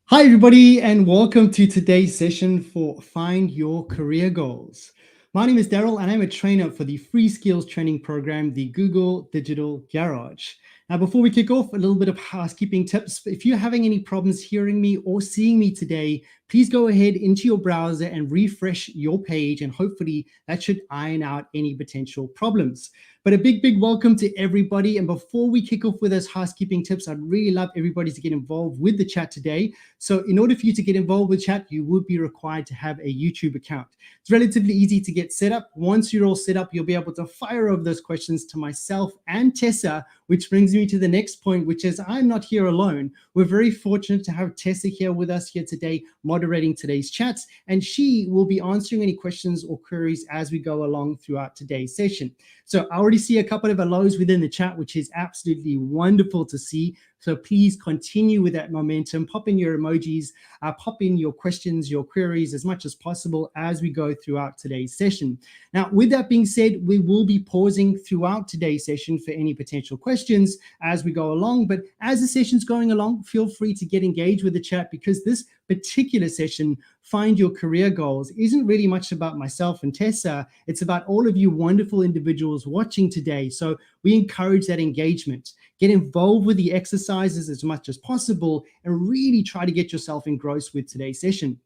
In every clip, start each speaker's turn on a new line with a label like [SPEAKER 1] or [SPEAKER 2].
[SPEAKER 1] Hi, everybody, and welcome to today's session for Find Your Career Goals. My name is Daryl, and I'm a trainer for the free skills training program, the Google Digital Garage. Now, before we kick off, a little bit of housekeeping tips. If you're having any problems hearing me or seeing me today, please go ahead into your browser and refresh your page, and hopefully that should iron out any potential problems. But a big welcome to everybody. And before we kick off with those housekeeping tips, I'd really love everybody to get involved with the chat today. So in order for you to get involved with chat, you would be required to have a YouTube account. It's relatively easy to get set up. Once you're all set up, you'll be able to fire over those questions to myself and Tessa, which brings me to the next point, which is I'm not here alone. We're very fortunate to have Tessa here with us here today, moderating today's chats, and she will be answering any questions or queries as we go along throughout today's session. So I already see a couple of hellos within the chat, which is absolutely wonderful to see. So please continue with that momentum. Pop in your emojis, pop in your questions, your queries as much as possible as we go throughout today's session. Now, with that being said, we will be pausing throughout today's session for any potential questions as we go along. But as the session's going along, feel free to get engaged with the chat, because this particular session, Find Your Career Goals, isn't really much about myself and Tessa. It's about all of you wonderful individuals watching today. So we encourage that engagement. Get involved with the exercises as much as possible and really try to get yourself engrossed with today's session.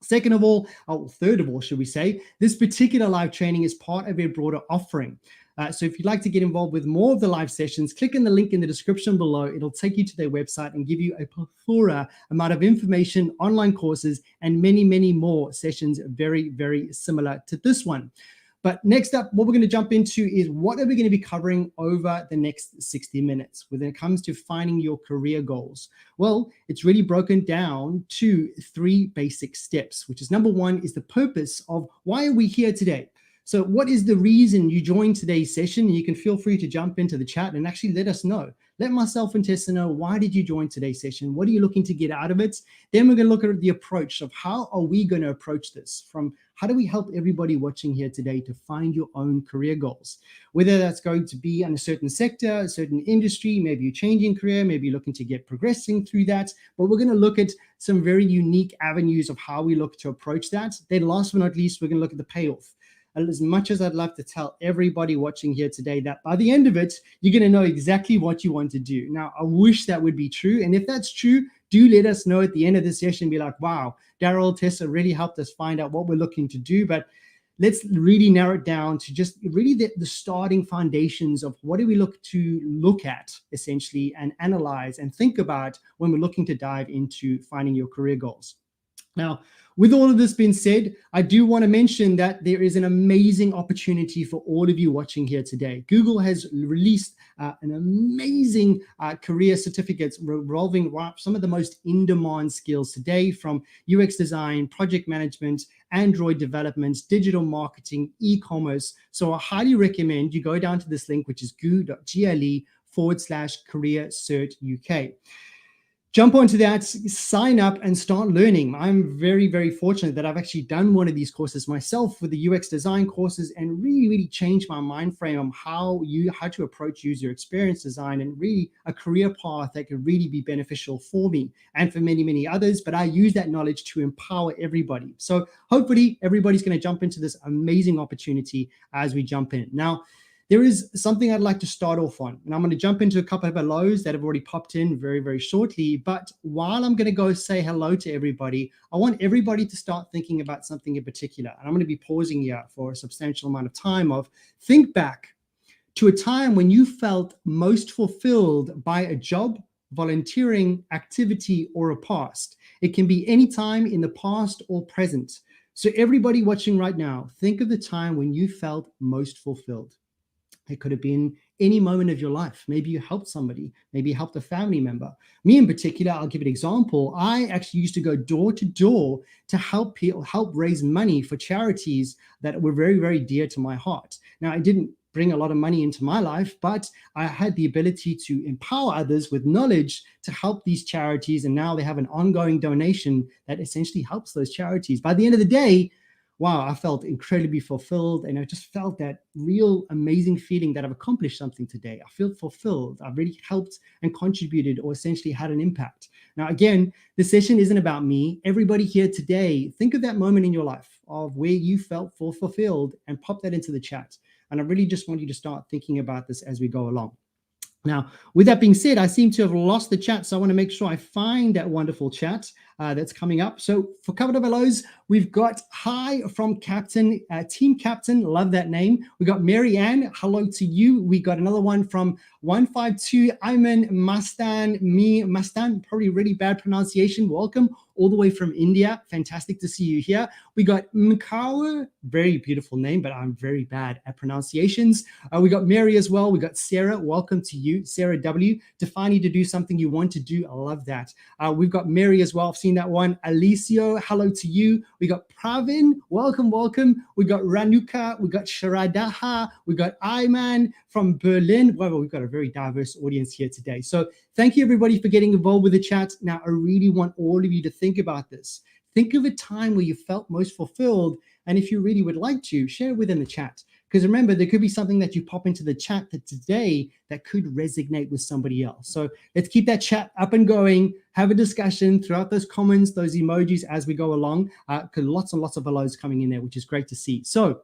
[SPEAKER 1] Second of all, or third of all, should we say, this particular live training is part of a broader offering. So if you'd like to get involved with more of the live sessions, click on the link in the description below. It'll take you to their website and give you a plethora amount of information, online courses, and many more sessions very similar to this one. But next up, what we're going to jump into is what are we going to be covering over the next 60 minutes when it comes to finding your career goals? Well, it's really broken down to 3 basic steps, which is number 1 is the purpose of why are we here today? So what is the reason you joined today's session? You can feel free to jump into the chat and actually let us know. Let myself and Tessa know, why did you join today's session? What are you looking to get out of it? Then we're going to look at the approach of how are we going to approach this, from how do we help everybody watching here today to find your own career goals? Whether that's going to be in a certain sector, a certain industry, maybe you're changing career, maybe you're looking to get progressing through that. But we're going to look at some very unique avenues of how we look to approach that. Then last but not least, we're going to look at the payoff. And as much as I'd love to tell everybody watching here today that by the end of it, you're going to know exactly what you want to do. Now, I wish that would be true. And if that's true, do let us know at the end of the session. Be like, wow, Daryl, Tessa really helped us find out what we're looking to do. But let's really narrow it down to just really the starting foundations of what do we look at essentially and analyze and think about when we're looking to dive into finding your career goals. Now, with all of this being said, I do want to mention that there is an amazing opportunity for all of you watching here today. Google has released an amazing career certificates revolving around some of the most in-demand skills today, from UX design, project management, Android development, digital marketing, e-commerce. So I highly recommend you go down to this link, which is goo.gle/career cert UK. Jump onto that, sign up and start learning. I'm very fortunate that I've actually done one of these courses myself with the UX design courses, and really changed my mind frame on how to approach user experience design, and really a career path that could really be beneficial for me and for many others. But I use that knowledge to empower everybody. So hopefully everybody's going to jump into this amazing opportunity as we jump in. Now, there is something I'd like to start off on, and I'm going to jump into a couple of hellos that have already popped in very shortly. But while I'm going to go say hello to everybody, I want everybody to start thinking about something in particular. And I'm going to be pausing here for a substantial amount of time of think back to a time when you felt most fulfilled by a job, volunteering, activity, or a past. It can be any time in the past or present. So everybody watching right now, think of the time when you felt most fulfilled. It could have been any moment of your life. Maybe you helped somebody. Maybe you helped a family member. Me in particular, I'll give an example. I actually used to go door to door to help people, help raise money for charities that were very dear to my heart. Now, I didn't bring a lot of money into my life, but I had the ability to empower others with knowledge to help these charities. And now they have an ongoing donation that essentially helps those charities. By the end of the day, wow, I felt incredibly fulfilled. And I just felt that real amazing feeling that I've accomplished something today. I feel fulfilled. I've really helped and contributed or essentially had an impact. Now, again, the session isn't about me. Everybody here today, think of that moment in your life of where you felt fulfilled and pop that into the chat. And I really just want you to start thinking about this as we go along. Now, with that being said, I seem to have lost the chat, so I want to make sure I find that wonderful chat that's coming up. So for covered of hellos, we've got hi from Captain, Team Captain, love that name. We got Mary Ann, hello to you. We got another one from 152, Ayman Mastan, probably really bad pronunciation. Welcome all the way from India. Fantastic to see you here. We got Mkawa, very beautiful name, but I'm very bad at pronunciations. We got Mary as well. We got Sarah, welcome to you. Sarah W, define you to do something you want to do. I love that. We've got Mary as well. I've seen that one. Alicio, hello to you. We got Pravin, welcome. We got Ranuka, we got Sharadaha, we got Ayman from Berlin. Wow, we've got a very diverse audience here today. So thank you everybody for getting involved with the chat. Now, I really want all of you to think about this. Think of a time where you felt most fulfilled. And if you really would like to, share it within the chat. Because remember, there could be something that you pop into the chat that today that could resonate with somebody else. So let's keep that chat up and going. Have a discussion throughout those comments, those emojis as we go along. Because lots and lots of hellos coming in there, which is great to see. So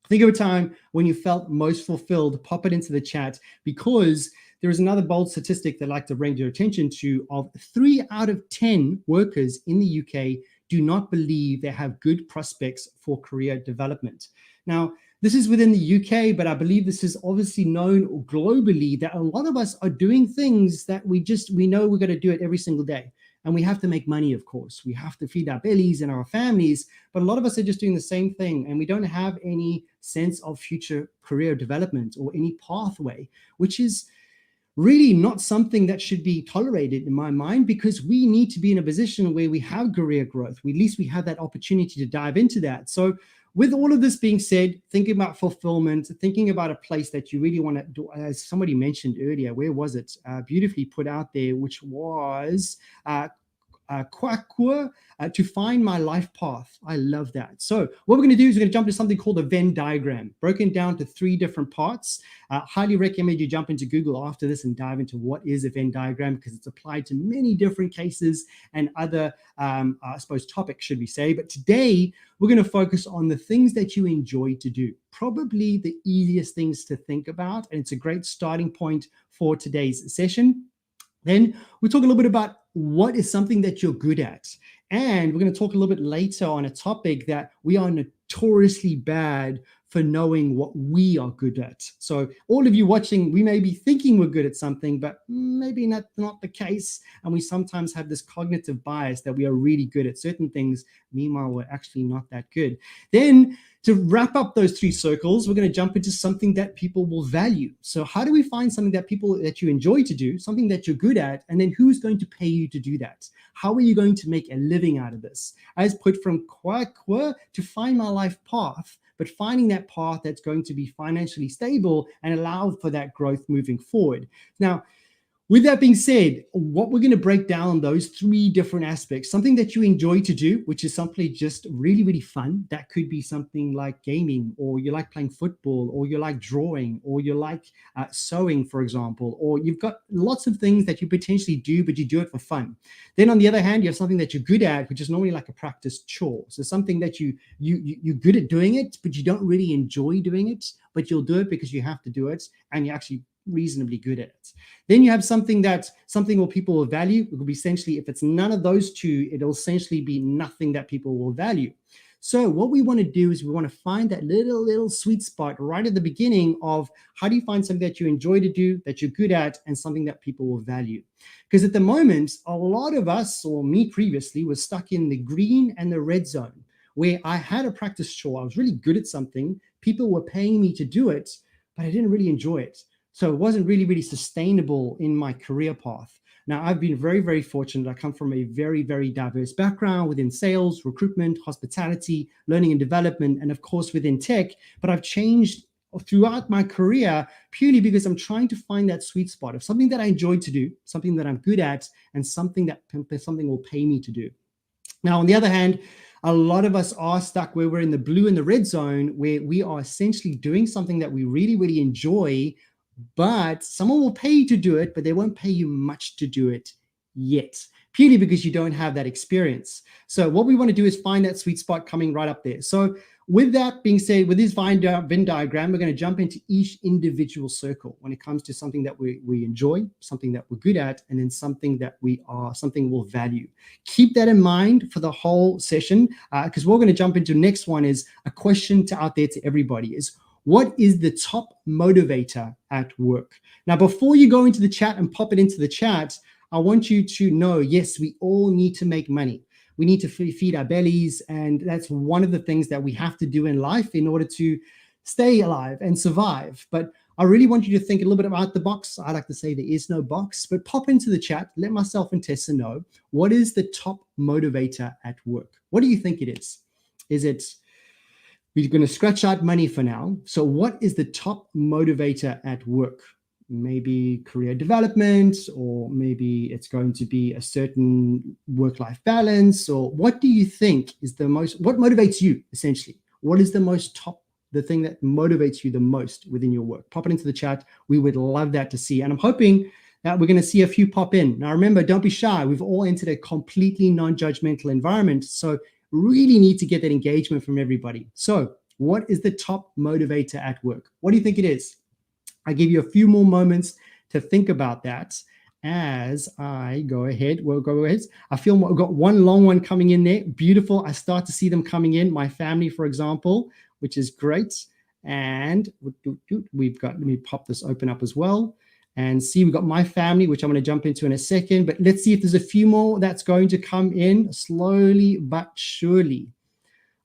[SPEAKER 1] think of a time when you felt most fulfilled. Pop it into the chat, because there is another bold statistic that I'd like to bring your attention to of 3 out of 10 workers in the UK do not believe they have good prospects for career development. Now, this is within the UK, but I believe this is obviously known globally that a lot of us are doing things that we know we're going to do it every single day. And we have to make money, of course. We have to feed our bellies and our families. But a lot of us are just doing the same thing. And we don't have any sense of future career development or any pathway, which is really not something that should be tolerated in my mind, because we need to be in a position where we have career growth. At least we have that opportunity to dive into that. So with all of this being said, thinking about fulfillment, thinking about a place that you really want to do, as somebody mentioned earlier, where was it? Beautifully put out there, which was Krueger, to find my life path. I love that. So what we're going to do is we're going to jump to something called a Venn diagram, broken down to 3 different parts. Highly recommend you jump into Google after this and dive into what is a Venn diagram, because it's applied to many different cases and other, I suppose, topics, should we say. But today, we're going to focus on the things that you enjoy to do. Probably the easiest things to think about, and it's a great starting point for today's session. Then we'll talk a little bit about what is something that you're good at. And we're going to talk a little bit later on a topic that we are notoriously bad for knowing what we are good at. So all of you watching, we may be thinking we're good at something, but maybe not the case. And we sometimes have this cognitive bias that we are really good at certain things. Meanwhile, we're actually not that good. Then to wrap up those 3 circles, we're going to jump into something that people will value. So how do we find something that you enjoy to do, something that you're good at, and then who's going to pay you to do that? How are you going to make a living out of this? As put from Krueger to find my life path, but finding that path that's going to be financially stable and allow for that growth moving forward. Now, with that being said, what we're going to break down those 3 different aspects, something that you enjoy to do, which is simply just really, really fun. That could be something like gaming, or you like playing football, or you like drawing, or you like sewing, for example, or you've got lots of things that you potentially do, but you do it for fun. Then on the other hand, you have something that you're good at, which is normally like a practice chore. So something that you're good at doing it, but you don't really enjoy doing it, but you'll do it because you have to do it, and you actually reasonably good at it. Then you have something where people will value. It will be essentially, if it's none of those 2, it'll essentially be nothing that people will value. So what we want to do is we want to find that little sweet spot right at the beginning of how do you find something that you enjoy to do, that you're good at, and something that people will value. Because at the moment, a lot of us, or me previously, was stuck in the green and the red zone, where I had a practice chore. I was really good at something. People were paying me to do it, but I didn't really enjoy it. So it wasn't really, really sustainable in my career path. Now, I've been very, very fortunate. I come from a very, very diverse background within sales, recruitment, hospitality, learning and development, and of course within tech. But I've changed throughout my career purely because I'm trying to find that sweet spot of something that I enjoy to do, something that I'm good at, and something will pay me to do. Now, on the other hand, A lot of us are stuck where we're in the blue and the red zone, where we are essentially doing something that we really, really enjoy, but someone will pay you to do it, but they won't pay you much to do it yet, purely because you don't have that experience. So what we want to do is find that sweet spot coming right up there. So with that being said, with this Venn diagram, we're going to jump into each individual circle when it comes to something that we enjoy, something that we're good at, and then something that something we'll value. Keep that in mind for the whole session, because what we're going to jump into next one is a question out there to everybody is, what is the top motivator at work? Now, before you go into the chat and pop it into the chat, I want you to know, yes, we all need to make money. We need to feed our bellies. And that's one of the things that we have to do in life in order to stay alive and survive. But I really want you to think a little bit about the box. I like to say there is no box, but pop into the chat. Let myself and Tessa know, what is the top motivator at work? What do you think it is? Is it, we're going to scratch out money for now. So what is the top motivator at work? Maybe career development, or maybe it's going to be a certain work-life balance, or what do you think is what motivates you essentially? What is the thing that motivates you the most within your work? Pop it into the chat. We would love that to see. And I'm hoping that we're going to see a few pop in. Now, remember, don't be shy. We've all entered a completely non-judgmental environment. So really need to get that engagement from everybody. So what is the top motivator at work? What do you think it is? I give you a few more moments to think about that as I go ahead. We'll go ahead. I feel we've got one long one coming in there. Beautiful. I start to see them coming in. My family, for example, which is great. And we've got, let me pop this open up as well and see, we've got my family, which I'm going to jump into in a second. But let's see if there's a few more that's going to come in slowly but surely.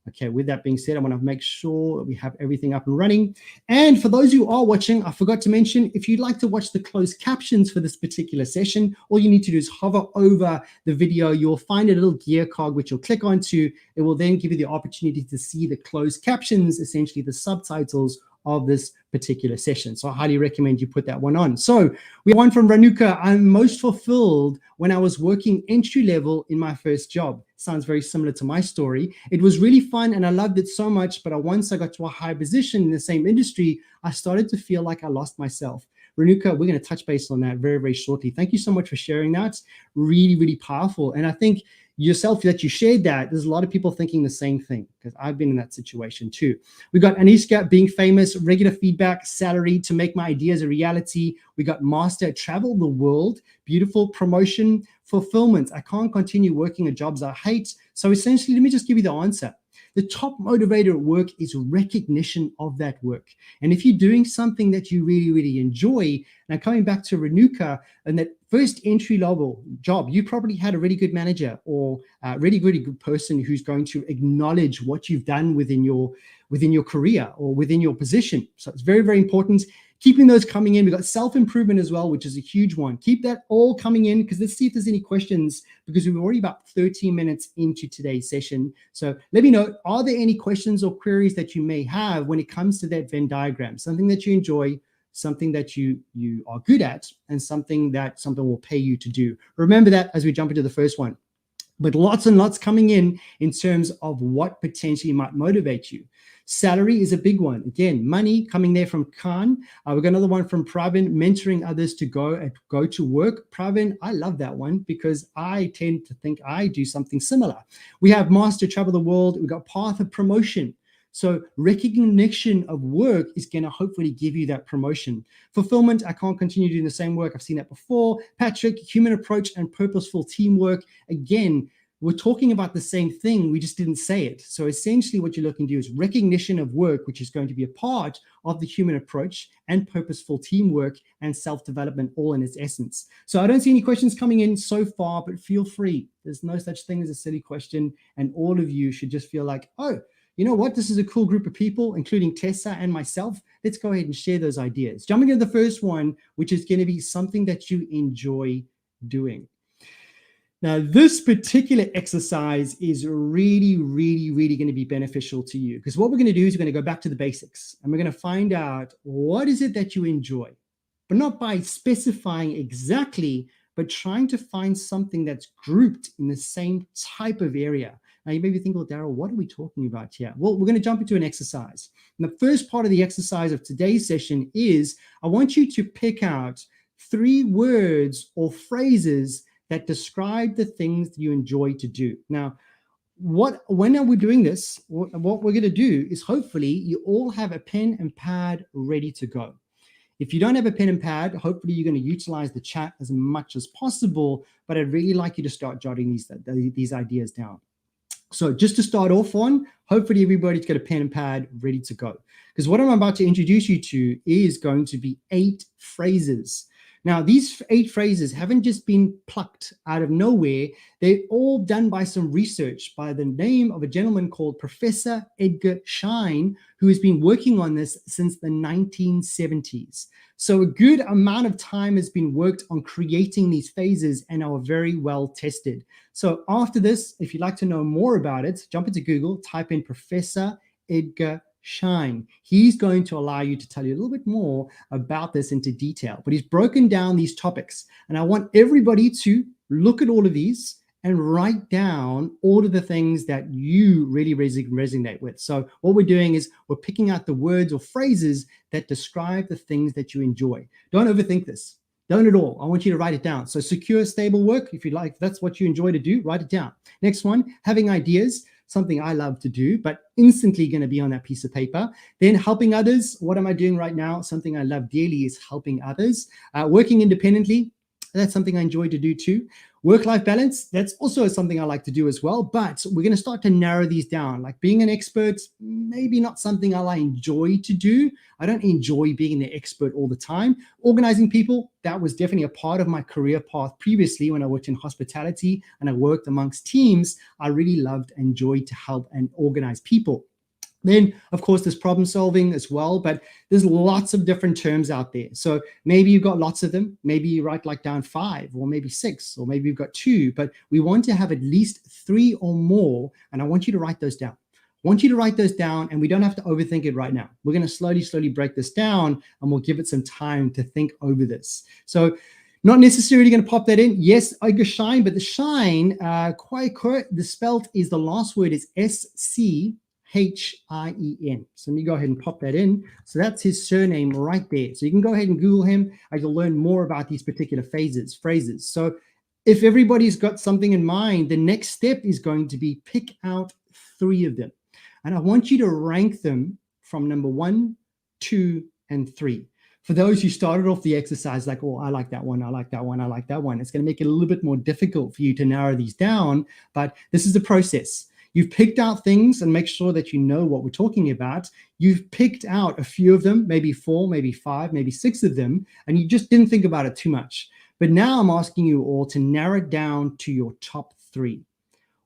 [SPEAKER 1] Okay, with that being said, I want to make sure that we have everything up and running. And for those who are watching, I forgot to mention, if you'd like to watch the closed captions for this particular session, all you need to do is hover over the video. You'll find a little gear cog, which you'll click onto. It will then give you the opportunity to see the closed captions, essentially the subtitles of this particular session. So I highly recommend you put that one on. So we have one from Ranuka. I'm most fulfilled when I was working entry level in my first job. Sounds very similar to my story. It was really fun and I loved it so much, but once I got to a high position in the same industry, I started to feel like I lost myself. Ranuka, we're going to touch base on that very, very shortly. Thank you so much for sharing that. Really, really powerful. And I think yourself that you shared that, there's a lot of people thinking the same thing, because I've been in that situation too. We got Aniska, being famous, regular feedback, salary to make my ideas a reality. We got master, travel the world, beautiful, promotion, fulfillment. I can't continue working at jobs I hate. So essentially, let me just give you the answer. The top motivator at work is recognition of that work. And if you're doing something that you really, really enjoy, now coming back to Ranuka and that first entry level job, you probably had a really good manager or a really, really good person who's going to acknowledge what you've done within your career or within your position. So it's very, very important. Keeping those coming in. We've got self-improvement as well, which is a huge one. Keep that all coming in, because let's see if there's any questions, because we're already about 13 minutes into today's session. So let me know, are there any questions or queries that you may have when it comes to that Venn diagram? Something that you enjoy, something that you are good at, and something that something will pay you to do. Remember that as we jump into the first one. But lots and lots coming in terms of what potentially might motivate you. Salary is a big one. Again, money coming there from Khan. We've got another one from Pravin, mentoring others to go to work. Pravin, I love that one because I tend to think I do something similar. We have master, travel the world. We've got path of promotion. So recognition of work is going to hopefully give you that promotion. Fulfillment, I can't continue doing the same work. I've seen that before. Patrick, human approach and purposeful teamwork. Again, we're talking about the same thing. We just didn't say it. So essentially what you're looking to do is recognition of work, which is going to be a part of the human approach and purposeful teamwork and self-development all in its essence. So I don't see any questions coming in so far, but feel free. There's no such thing as a silly question. And all of you should just feel like, oh, you know what? This is a cool group of people, including Tessa and myself. Let's go ahead and share those ideas. Jumping into the first one, which is going to be something that you enjoy doing. Now, this particular exercise is really, really, really going to be beneficial to you, because what we're going to do is we're going to go back to the basics and we're going to find out what is it that you enjoy, but not by specifying exactly, but trying to find something that's grouped in the same type of area. Now you may be thinking, well, Daryl, what are we talking about here? Well, we're going to jump into an exercise. And the first part of the exercise of today's session is I want you to pick out 3 words or phrases that describe the things that you enjoy to do. Now, when we're doing this, what we're going to do is hopefully you all have a pen and pad ready to go. If you don't have a pen and pad, hopefully you're going to utilize the chat as much as possible, but I'd really like you to start jotting these ideas down. So just to start off on, hopefully everybody's got a pen and pad ready to go. Because what I'm about to introduce you to is going to be 8 phrases. Now, these 8 phrases haven't just been plucked out of nowhere. They're all done by some research by the name of a gentleman called Professor Edgar Schein, who has been working on this since the 1970s. So a good amount of time has been worked on creating these phases and are very well tested. So after this, if you'd like to know more about it, jump into Google, type in Professor Edgar Schein. He's going to allow you to tell you a little bit more about this into detail, but he's broken down these topics. And I want everybody to look at all of these and write down all of the things that you really resonate with. So what we're doing is we're picking out the words or phrases that describe the things that you enjoy. Don't overthink this. Don't at all. I want you to write it down. So secure, stable work, if you like, if that's what you enjoy to do, write it down. Next one, having ideas. Something I love to do, but instantly going to be on that piece of paper. Then helping others. What am I doing right now? Something I love dearly is helping others. Working independently. That's something I enjoy to do too. Work-life balance, that's also something I like to do as well, but we're going to start to narrow these down. Like being an expert, maybe not something I enjoy to do. I don't enjoy being the expert all the time. Organizing people, that was definitely a part of my career path previously when I worked in hospitality and I worked amongst teams. I really loved and enjoyed to help and organize people. Then, of course, there's problem solving as well, but there's lots of different terms out there. So maybe you've got lots of them. Maybe you write like down 5 or maybe 6, or maybe you've got 2, but we want to have at least 3 or more. And I want you to write those down. I want you to write those down, and we don't have to overthink it right now. We're going to slowly break this down, and we'll give it some time to think over this. So not necessarily going to pop that in. Yes, I go shine, but the shine, the spelt is the last word is SCHIEN. So let me go ahead and pop that in. So that's his surname right there. So you can go ahead and Google him and you'll learn more about these particular phrases. So if everybody's got something in mind, the next step is going to be pick out 3 of them. And I want you to rank them from number 1, 2, and 3. For those who started off the exercise like, oh, I like that one, I like that one, I like that one, it's going to make it a little bit more difficult for you to narrow these down, but this is the process. You've picked out things, and make sure that you know what we're talking about. You've picked out a few of them, maybe 4, maybe 5, maybe 6 of them, and you just didn't think about it too much. But now I'm asking you all to narrow it down to your top 3.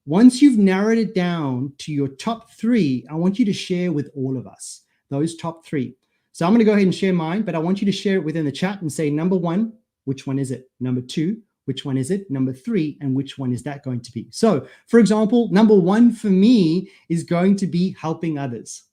[SPEAKER 1] Once you've narrowed it down to your top 3, I want you to share with all of us those top 3. So I'm going to go ahead and share mine, but I want you to share it within the chat and say, number 1, which one is it? Number 2, which one is it? Number 3, and which one is that going to be? So, for example, number 1 for me is going to be helping others.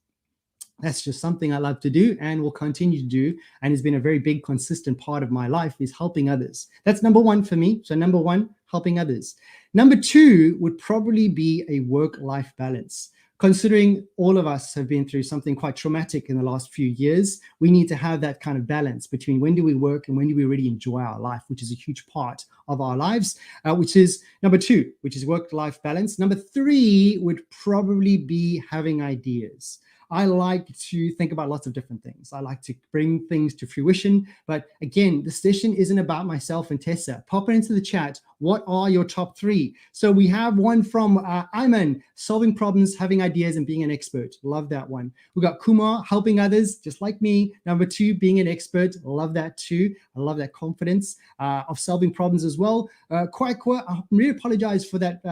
[SPEAKER 1] That's just something I love to do and will continue to do, and has been a very big, consistent part of my life is helping others. That's number 1 for me. So number 1, helping others. Number 2 would probably be a work-life balance. Considering all of us have been through something quite traumatic in the last few years, we need to have that kind of balance between when do we work and when do we really enjoy our life, which is a huge part of our lives, which is number 2, which is work-life balance. Number 3 would probably be having ideas. I like to think about lots of different things. I like to bring things to fruition. But again, the session isn't about myself and Tessa. Pop it into the chat. What are your top 3? So we have one from Ayman, solving problems, having ideas, and being an expert. Love that one. We got Kumar, helping others, just like me. Number 2, being an expert. Love that too. I love that confidence of solving problems as well. Krueger, I really apologize for that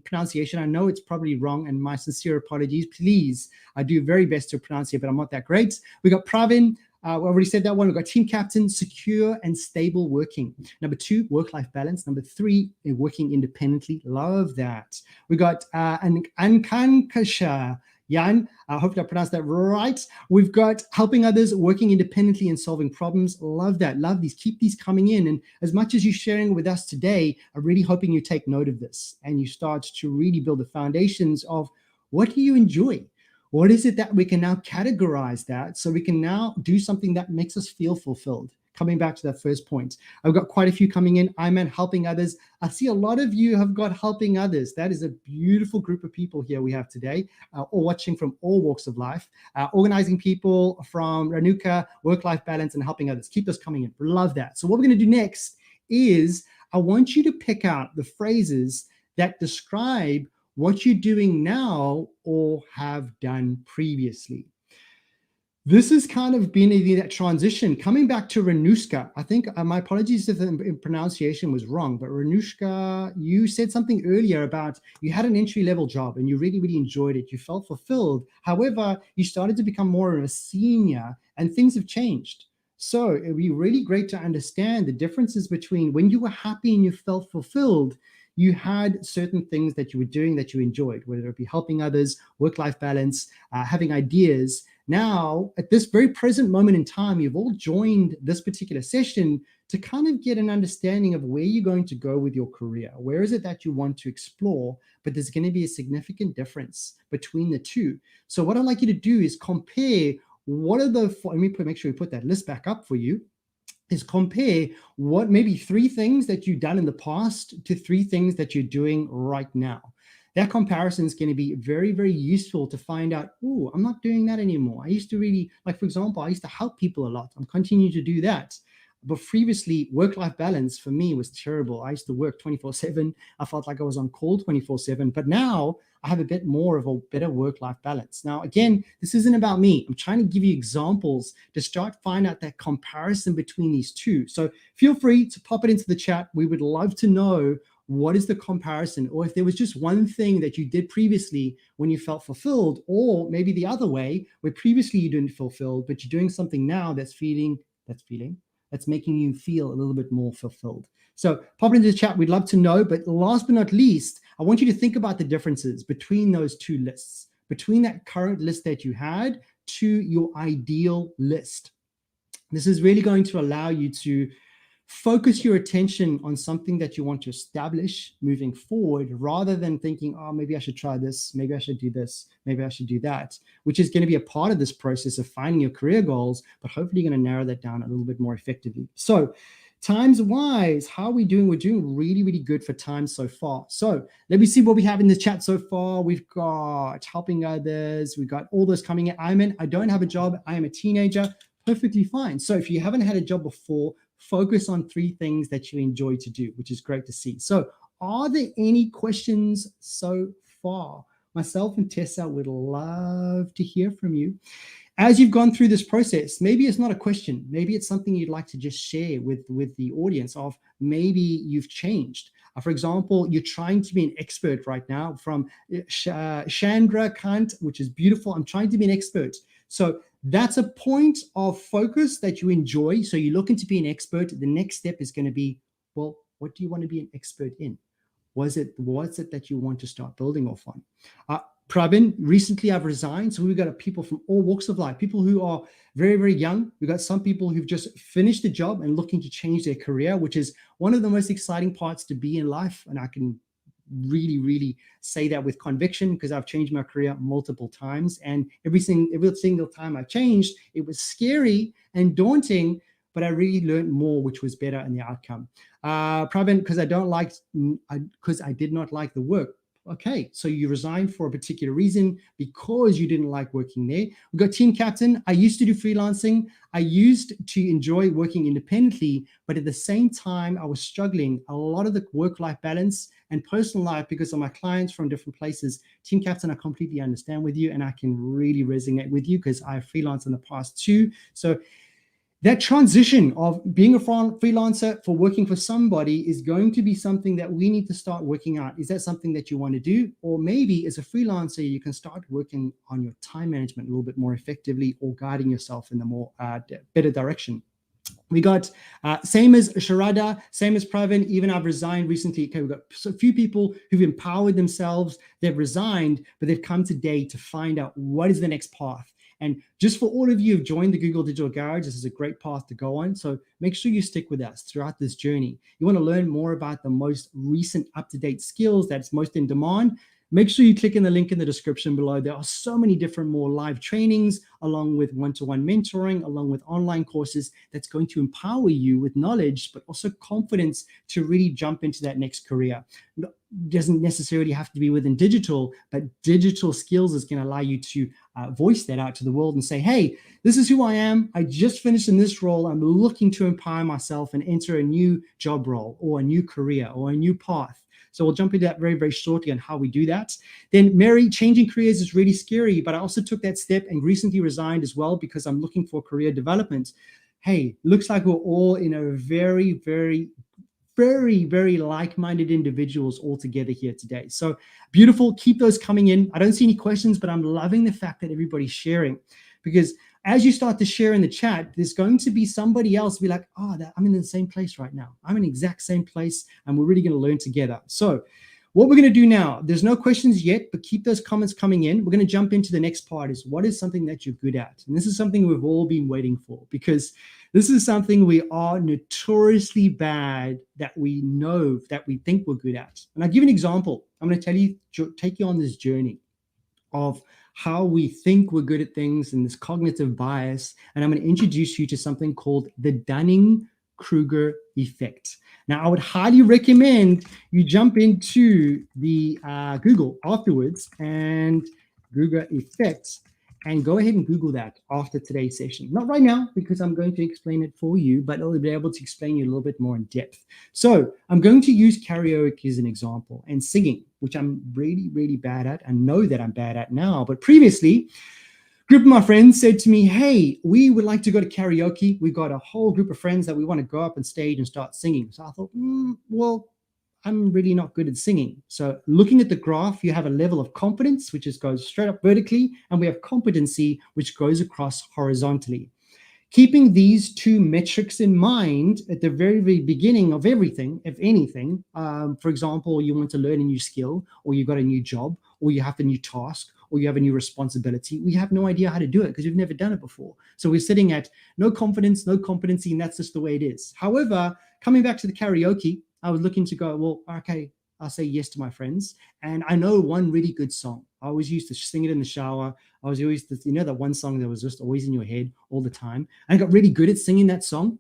[SPEAKER 1] pronunciation. I know it's probably wrong, and my sincere apologies. Please, I do very best to pronounce it, but I'm not that great. We got Pravin. We already said that one. We've got team captain, secure and stable working. Number 2, work-life balance. Number 3, working independently. Love that. We got an Ankankasha. Jan, hopefully I pronounced that right. We've got helping others, working independently and solving problems. Love that. Love these. Keep these coming in. And as much as you're sharing with us today, I'm really hoping you take note of this and you start to really build the foundations of what do you enjoy? What is it that we can now categorize that so we can now do something that makes us feel fulfilled? Coming back to that first point, I've got quite a few coming in. I meant helping others. I see a lot of you have got helping others. That is a beautiful group of people here we have today, all watching from all walks of life, organizing people from Ranuka, work-life balance, and helping others. Keep those coming in. Love that. So what we're going to do next is I want you to pick out the phrases that describe what you're doing now or have done previously. This has kind of been that transition. Coming back to Renushka, I think, my apologies if the pronunciation was wrong, but Renushka, you said something earlier about you had an entry-level job and you really, really enjoyed it. You felt fulfilled. However, you started to become more of a senior and things have changed. So it would be really great to understand the differences between when you were happy and you felt fulfilled, you had certain things that you were doing that you enjoyed, whether it be helping others, work-life balance, having ideas. Now, at this very present moment in time, you've all joined this particular session to kind of get an understanding of where you're going to go with your career. Where is it that you want to explore? But there's going to be a significant difference between the two. So what I'd like you to do is compare what are the, let me make sure we put that list back up for you, is compare what maybe 3 things that you've done in the past to 3 things that you're doing right now. That comparison is going to be very, very useful to find out, oh, I'm not doing that anymore. I used to really, like, for example, I used to help people a lot. I'm continuing to do that. But previously, work-life balance for me was terrible. I used to work 24/7. I felt like I was on call 24/7. But now I have a bit more of a better work-life balance. Now, again, this isn't about me. I'm trying to give you examples to start find out that comparison between these two. So feel free to pop it into the chat. We would love to know what is the comparison, or if there was just one thing that you did previously when you felt fulfilled, or maybe the other way where previously you didn't fulfilled, but you're doing something now that's making you feel a little bit more fulfilled. So pop it into the chat. We'd love to know. But last but not least, I want you to think about the differences between those two lists, between that current list that you had to your ideal list. This is really going to allow you to focus your attention on something that you want to establish moving forward, rather than thinking, oh, maybe I should try this, maybe I should do this, maybe I should do that, which is going to be a part of this process of finding your career goals, but hopefully you're going to narrow that down a little bit more effectively. So times wise, how are we doing? We're doing really, really good for time so far. So let me see what we have in the chat so far. We've got helping others. We've got all those coming in. I don't have a job. I am a teenager. Perfectly fine. So if you haven't had a job before, focus on 3 things that you enjoy to do, which is great to see. So are there any questions so far? Myself and Tessa would love to hear from you. As you've gone through this process, maybe it's not a question. Maybe it's something you'd like to just share with the audience of maybe you've changed. For example, you're trying to be an expert right now from Chandra Kant, which is beautiful. I'm trying to be an expert. So that's a point of focus that you enjoy. So you're looking to be an expert. The next step is going to be, well, what do you want to be an expert in? What's it that you want to start building off on? Pravin, recently I've resigned. So we've got people from all walks of life, people who are very, very young. We've got some people who've just finished a job and looking to change their career, which is one of the most exciting parts to be in life. And I can really, really say that with conviction, because I've changed my career multiple times. And every single time I changed, it was scary and daunting, but I really learned more, which was better in the outcome. Pravin, because I did not like the work. Okay, so you resigned for a particular reason, because you didn't like working there. We've got Team Captain. I used to do freelancing. I used to enjoy working independently, but at the same time, I was struggling a lot of the work-life balance and personal life because of my clients from different places. Team Captain, I completely understand with you, and I can really resonate with you because I've freelanced in the past too. So that transition of being a freelancer for working for somebody is going to be something that we need to start working out. Is that something that you want to do? Or maybe as a freelancer, you can start working on your time management a little bit more effectively, or guiding yourself in the more better direction. We got same as Sharada, same as Pravin. Even I've resigned recently. Okay, we've got a few people who've empowered themselves. They've resigned, but they've come today to find out what is the next path. And just for all of you who've joined the Google Digital Garage, this is a great path to go on. So make sure you stick with us throughout this journey. You want to learn more about the most recent up-to-date skills that's most in demand. Make sure you click in the link in the description below. There are so many different more live trainings, along with one-to-one mentoring, along with online courses that's going to empower you with knowledge, but also confidence to really jump into that next career. It doesn't necessarily have to be within digital, but digital skills is going to allow you to voice that out to the world and say, hey, this is who I am. I just finished in this role. I'm looking to empower myself and enter a new job role or a new career or a new path. So we'll jump into that very, very shortly on how we do that. Then Mary, changing careers is really scary, but I also took that step and recently resigned as well because I'm looking for career development. Hey, looks like we're all in a very, very, very, very like-minded individuals all together here today. So beautiful. Keep those coming in. I don't see any questions, but I'm loving the fact that everybody's sharing, because as you start to share in the chat, there's going to be somebody else be like, oh, I'm in the same place right now. I'm in the exact same place, and we're really going to learn together. So what we're going to do now, there's no questions yet, but keep those comments coming in. We're going to jump into the next part, is what is something that you're good at? And this is something we've all been waiting for, because this is something we are notoriously bad that we know that we think we're good at. And I'll give you an example. I'm going to take you on this journey of how we think we're good at things and this cognitive bias. And I'm going to introduce you to something called the Dunning-Kruger effect. Now, I would highly recommend you jump into the Google afterwards and Kruger effects, and go ahead and Google that after today's session. Not right now, because I'm going to explain it for you, but I'll be able to explain you a little bit more in depth. So I'm going to use karaoke as an example, and singing, which I'm really, really bad at, and know that I'm bad at now. But previously, a group of my friends said to me, hey, we would like to go to karaoke. We've got a whole group of friends that we want to go up on stage and start singing. So I thought, well, I'm really not good at singing. So looking at the graph, you have a level of confidence, which goes straight up vertically, and we have competency, which goes across horizontally. Keeping these two metrics in mind at the very, very beginning of everything, if anything, for example, you want to learn a new skill, or you've got a new job, or you have a new task, or you have a new responsibility, we have no idea how to do it because we've never done it before. So we're sitting at no confidence, no competency, and that's just the way it is. However, coming back to the karaoke, I was looking to go, well, okay, I'll say yes to my friends. And I know one really good song. I always used to sing it in the shower. I was always, that one song that was just always in your head all the time. And I got really good at singing that song.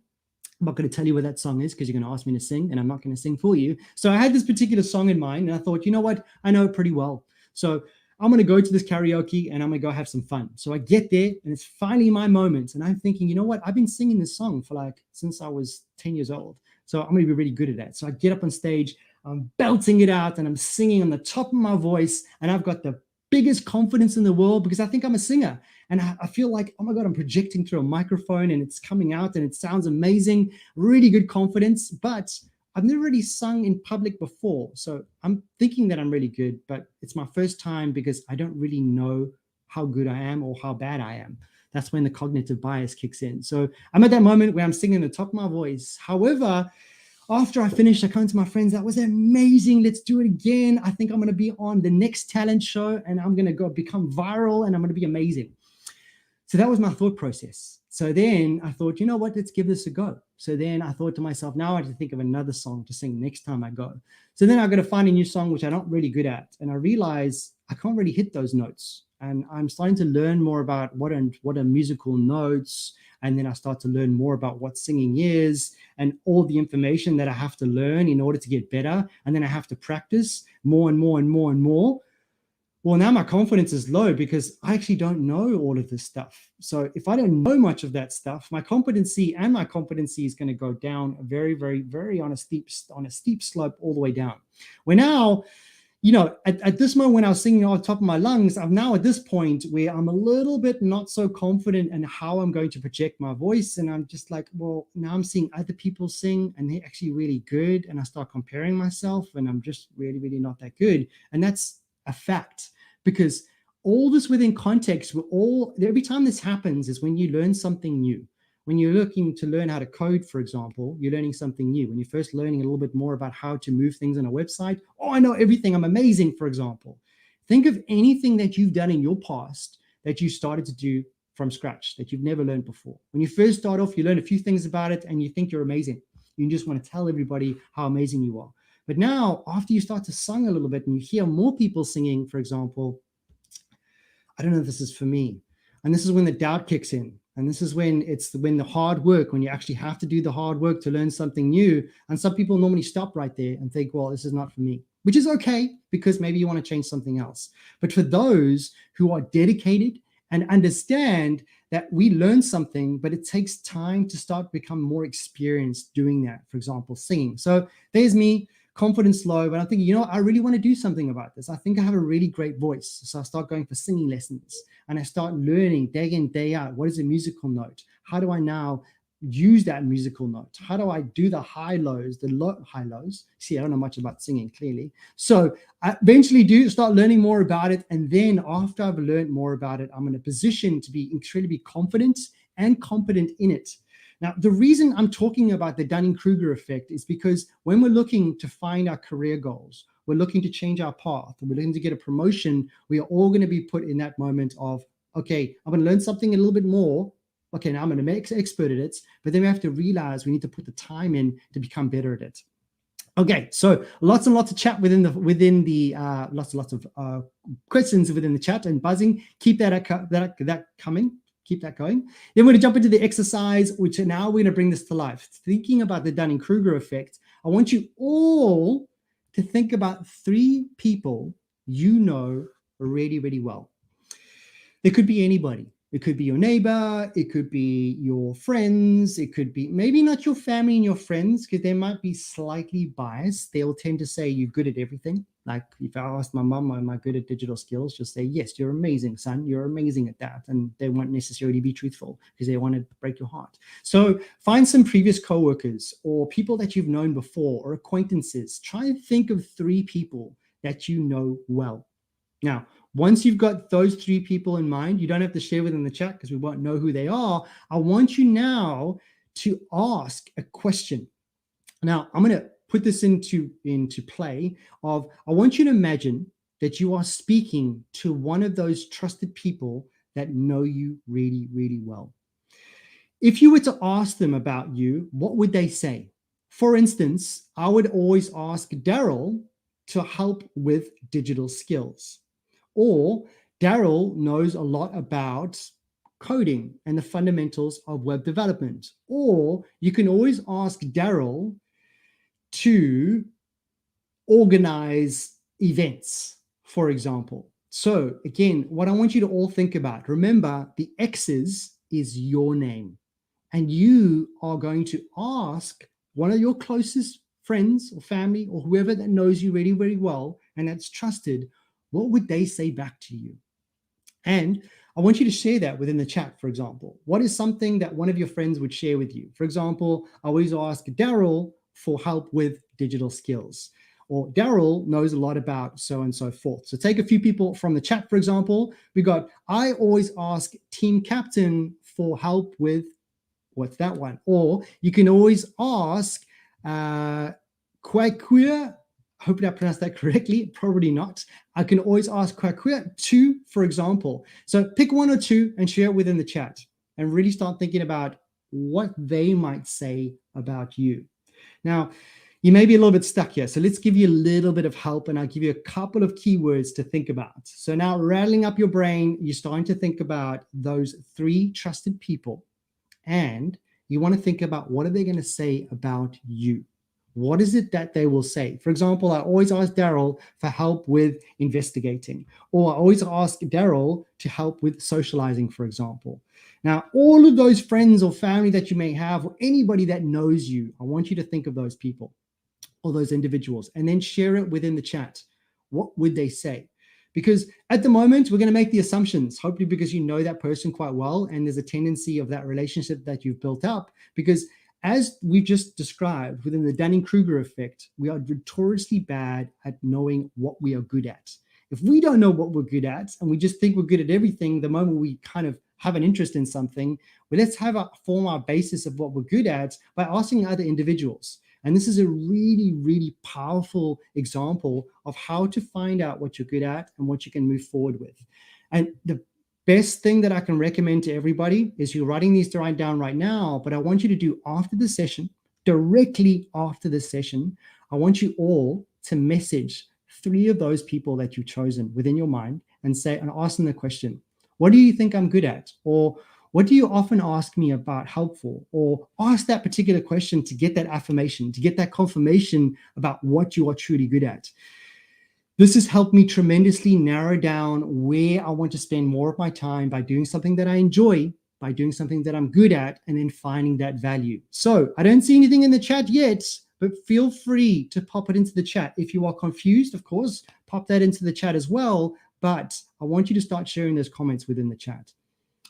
[SPEAKER 1] I'm not going to tell you what that song is because you're going to ask me to sing, and I'm not going to sing for you. So I had this particular song in mind, and I thought, you know what? I know it pretty well. So I'm going to go to this karaoke and I'm going to go have some fun. So I get there and it's finally my moment. And I'm thinking, you know what? I've been singing this song for since I was 10 years old. So I'm going to be really good at that. So I get up on stage, I'm belting it out, and I'm singing on the top of my voice. And I've got the biggest confidence in the world because I think I'm a singer. And I feel like, oh my God, I'm projecting through a microphone and it's coming out and it sounds amazing, really good confidence. But I've never really sung in public before. So I'm thinking that I'm really good, but it's my first time because I don't really know how good I am or how bad I am. That's when the cognitive bias kicks in. So I'm at that moment where I'm singing at the top of my voice. However, after I finished, I come to my friends, that was amazing. Let's do it again. I think I'm going to be on the next talent show and I'm going to go become viral and I'm going to be amazing. So that was my thought process. So then I thought, you know what, let's give this a go. So then I thought to myself, now I have to think of another song to sing next time I go. So then I got to find a new song, which I'm not really good at. And I realized I can't really hit those notes. And I'm starting to learn more about what are musical notes. And then I start to learn more about what singing is and all the information that I have to learn in order to get better. And then I have to practice more and more and more and more. Well, now my confidence is low because I actually don't know all of this stuff. So if I don't know much of that stuff, my competency is going to go down very, very, very on a steep slope all the way down. Where now, at this moment when I was singing on top of my lungs, I'm now at this point where I'm a little bit not so confident in how I'm going to project my voice. And I'm just like, well, now I'm seeing other people sing and they're actually really good. And I start comparing myself and I'm just really, really not that good. And that's a fact, because all this within context, every time this happens is when you learn something new. When you're looking to learn how to code, for example, you're learning something new. When you're first learning a little bit more about how to move things on a website, oh, I know everything, I'm amazing, for example. Think of anything that you've done in your past that you started to do from scratch that you've never learned before. When you first start off, you learn a few things about it and you think you're amazing. You just want to tell everybody how amazing you are. But now, after you start to sing a little bit and you hear more people singing, for example, I don't know if this is for me. And this is when the doubt kicks in. And this is when when the hard work, when you actually have to do the hard work to learn something new. And some people normally stop right there and think, well, this is not for me, which is okay, because maybe you want to change something else. But for those who are dedicated and understand that we learn something, but it takes time to start become more experienced doing that, for example, singing. So there's me, confidence low, but I'm thinking, you know, I really want to do something about this. I think I have a really great voice. So I start going for singing lessons and I start learning day in, day out. What is a musical note? How do I now use that musical note? How do I do the high lows, high lows? See, I don't know much about singing, clearly. So I eventually do start learning more about it. And then after I've learned more about it, I'm in a position to be incredibly confident and competent in it. Now, the reason I'm talking about the Dunning-Kruger effect is because when we're looking to find our career goals, we're looking to change our path, we're looking to get a promotion, we are all going to be put in that moment of, okay, I'm going to learn something a little bit more. Okay, now I'm going to make expert at it, but then we have to realize we need to put the time in to become better at it. Okay, so lots and lots of chat within the lots of questions within the chat and buzzing. Keep that coming. Keep that going. Then we're going to jump into the exercise, which now we're going to bring this to life. Thinking about the Dunning-Kruger effect, I want you all to think about 3 people you know really, really well. It could be anybody. It could be your neighbor. It could be your friends. It could be maybe not your family and your friends, because they might be slightly biased. They'll tend to say you're good at everything. Like if I asked my mom, am I good at digital skills? She'll say, yes, you're amazing, son. You're amazing at that. And they won't necessarily be truthful because they want to break your heart. So find some previous coworkers or people that you've known before or acquaintances. Try and think of 3 people that you know well. Now, once you've got those 3 people in mind, you don't have to share within the chat because we won't know who they are. I want you now to ask a question. Now, I'm going to put this into play of, I want you to imagine that you are speaking to one of those trusted people that know you really, really well. If you were to ask them about you, what would they say? For instance, I would always ask Daryl to help with digital skills. Or Daryl knows a lot about coding and the fundamentals of web development. Or you can always ask Daryl to organize events, for example. So again, what I want you to all think about, remember the X's is your name. And you are going to ask one of your closest friends or family or whoever that knows you really, really well and that's trusted, what would they say back to you? And I want you to share that within the chat, for example. What is something that one of your friends would share with you? For example, I always ask Daryl for help with digital skills, or Daryl knows a lot about so and so forth. So take a few people from the chat, for example. We got, I always ask team captain for help with, what's that one? Or you can always ask Krueger. Hopefully I pronounced that correctly. Probably not. I can always ask Krueger 2, for example. So pick 1 or 2 and share it within the chat and really start thinking about what they might say about you. Now, you may be a little bit stuck here. So let's give you a little bit of help and I'll give you a couple of keywords to think about. So now rattling up your brain, you're starting to think about those 3 trusted people. And you want to think about what are they going to say about you? What is it that they will say? For example, I always ask Daryl for help with investigating, or I always ask Daryl to help with socializing, for example. Now, all of those friends or family that you may have, or anybody that knows you, I want you to think of those people or those individuals and then share it within the chat. What would they say? Because at the moment, we're going to make the assumptions, hopefully because you know that person quite well and there's a tendency of that relationship that you've built up. Because as we've just described within the Dunning-Kruger effect, we are notoriously bad at knowing what we are good at. If we don't know what we're good at and we just think we're good at everything, the moment we kind of have an interest in something, well, let's form our basis of what we're good at by asking other individuals. And this is a really, really powerful example of how to find out what you're good at and what you can move forward with. And the best thing that I can recommend to everybody is you're writing these down right now, but I want you to do after the session, directly after the session, I want you all to message 3 of those people that you've chosen within your mind and ask them the question, what do you think I'm good at? Or what do you often ask me about helpful? Or ask that particular question to get that affirmation, to get that confirmation about what you are truly good at. This has helped me tremendously narrow down where I want to spend more of my time by doing something that I enjoy, by doing something that I'm good at, and then finding that value. So I don't see anything in the chat yet, but feel free to pop it into the chat. If you are confused, of course, pop that into the chat as well. But I want you to start sharing those comments within the chat.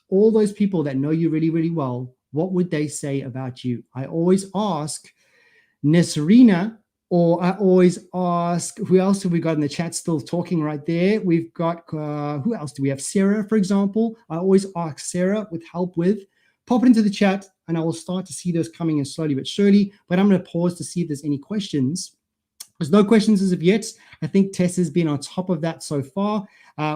[SPEAKER 1] All those people that know you really, really well, what would they say about you? I always ask Nesrina, or I always ask, who else have we got in the chat still talking right there? We've got, who else do we have? Sarah, for example. I always ask Sarah with help with. Pop it into the chat, and I will start to see those coming in slowly but surely. But I'm going to pause to see if there's any questions. There's no questions as of yet. I think Tess has been on top of that so far.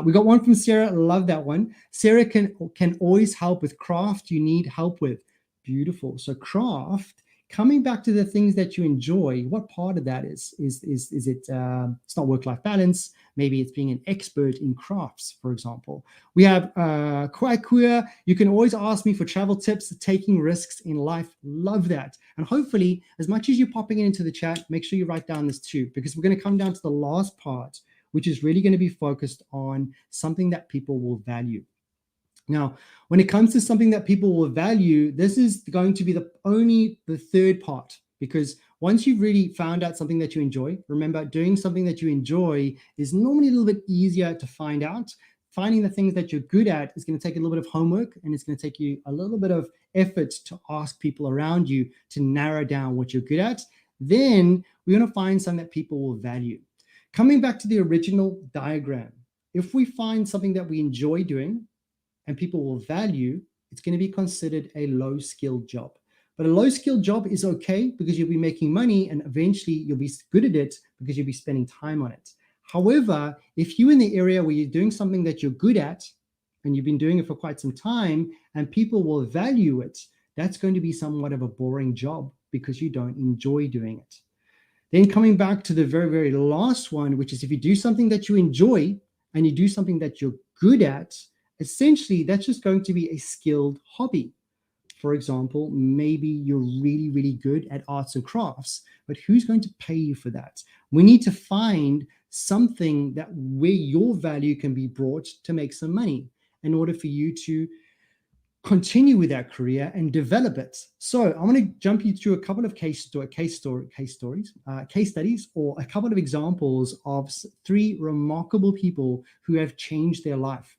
[SPEAKER 1] We got one from Sarah. Love that one. Sarah can always help with craft you need help with. Beautiful. So craft, coming back to the things that you enjoy, what part of that is it, it's not work-life balance. Maybe it's being an expert in crafts, for example. We have Krueger. You can always ask me for travel tips, taking risks in life. Love that. And hopefully, as much as you're popping it into the chat, make sure you write down this too, because we're going to come down to the last part, which is really going to be focused on something that people will value. Now, when it comes to something that people will value, this is going to be the third part, because once you've really found out something that you enjoy, remember, doing something that you enjoy is normally a little bit easier to find out. Finding the things that you're good at is going to take a little bit of homework, and it's going to take you a little bit of effort to ask people around you to narrow down what you're good at. Then we're going to find something that people will value. Coming back to the original diagram, if we find something that we enjoy doing and people will value, it's going to be considered a low-skilled job. But a low-skilled job is okay because you'll be making money, and eventually you'll be good at it because you'll be spending time on it. However, if you're in the area where you're doing something that you're good at and you've been doing it for quite some time and people will value it, that's going to be somewhat of a boring job because you don't enjoy doing it. Then coming back to the very, very last one, which is if you do something that you enjoy and you do something that you're good at, essentially that's just going to be a skilled hobby. For example, maybe you're really, really good at arts and crafts, but who's going to pay you for that? We need to find something that where your value can be brought to make some money in order for you to continue with that career and develop it. So I want to jump you through a couple of case studies, or a couple of examples of 3 remarkable people who have changed their life.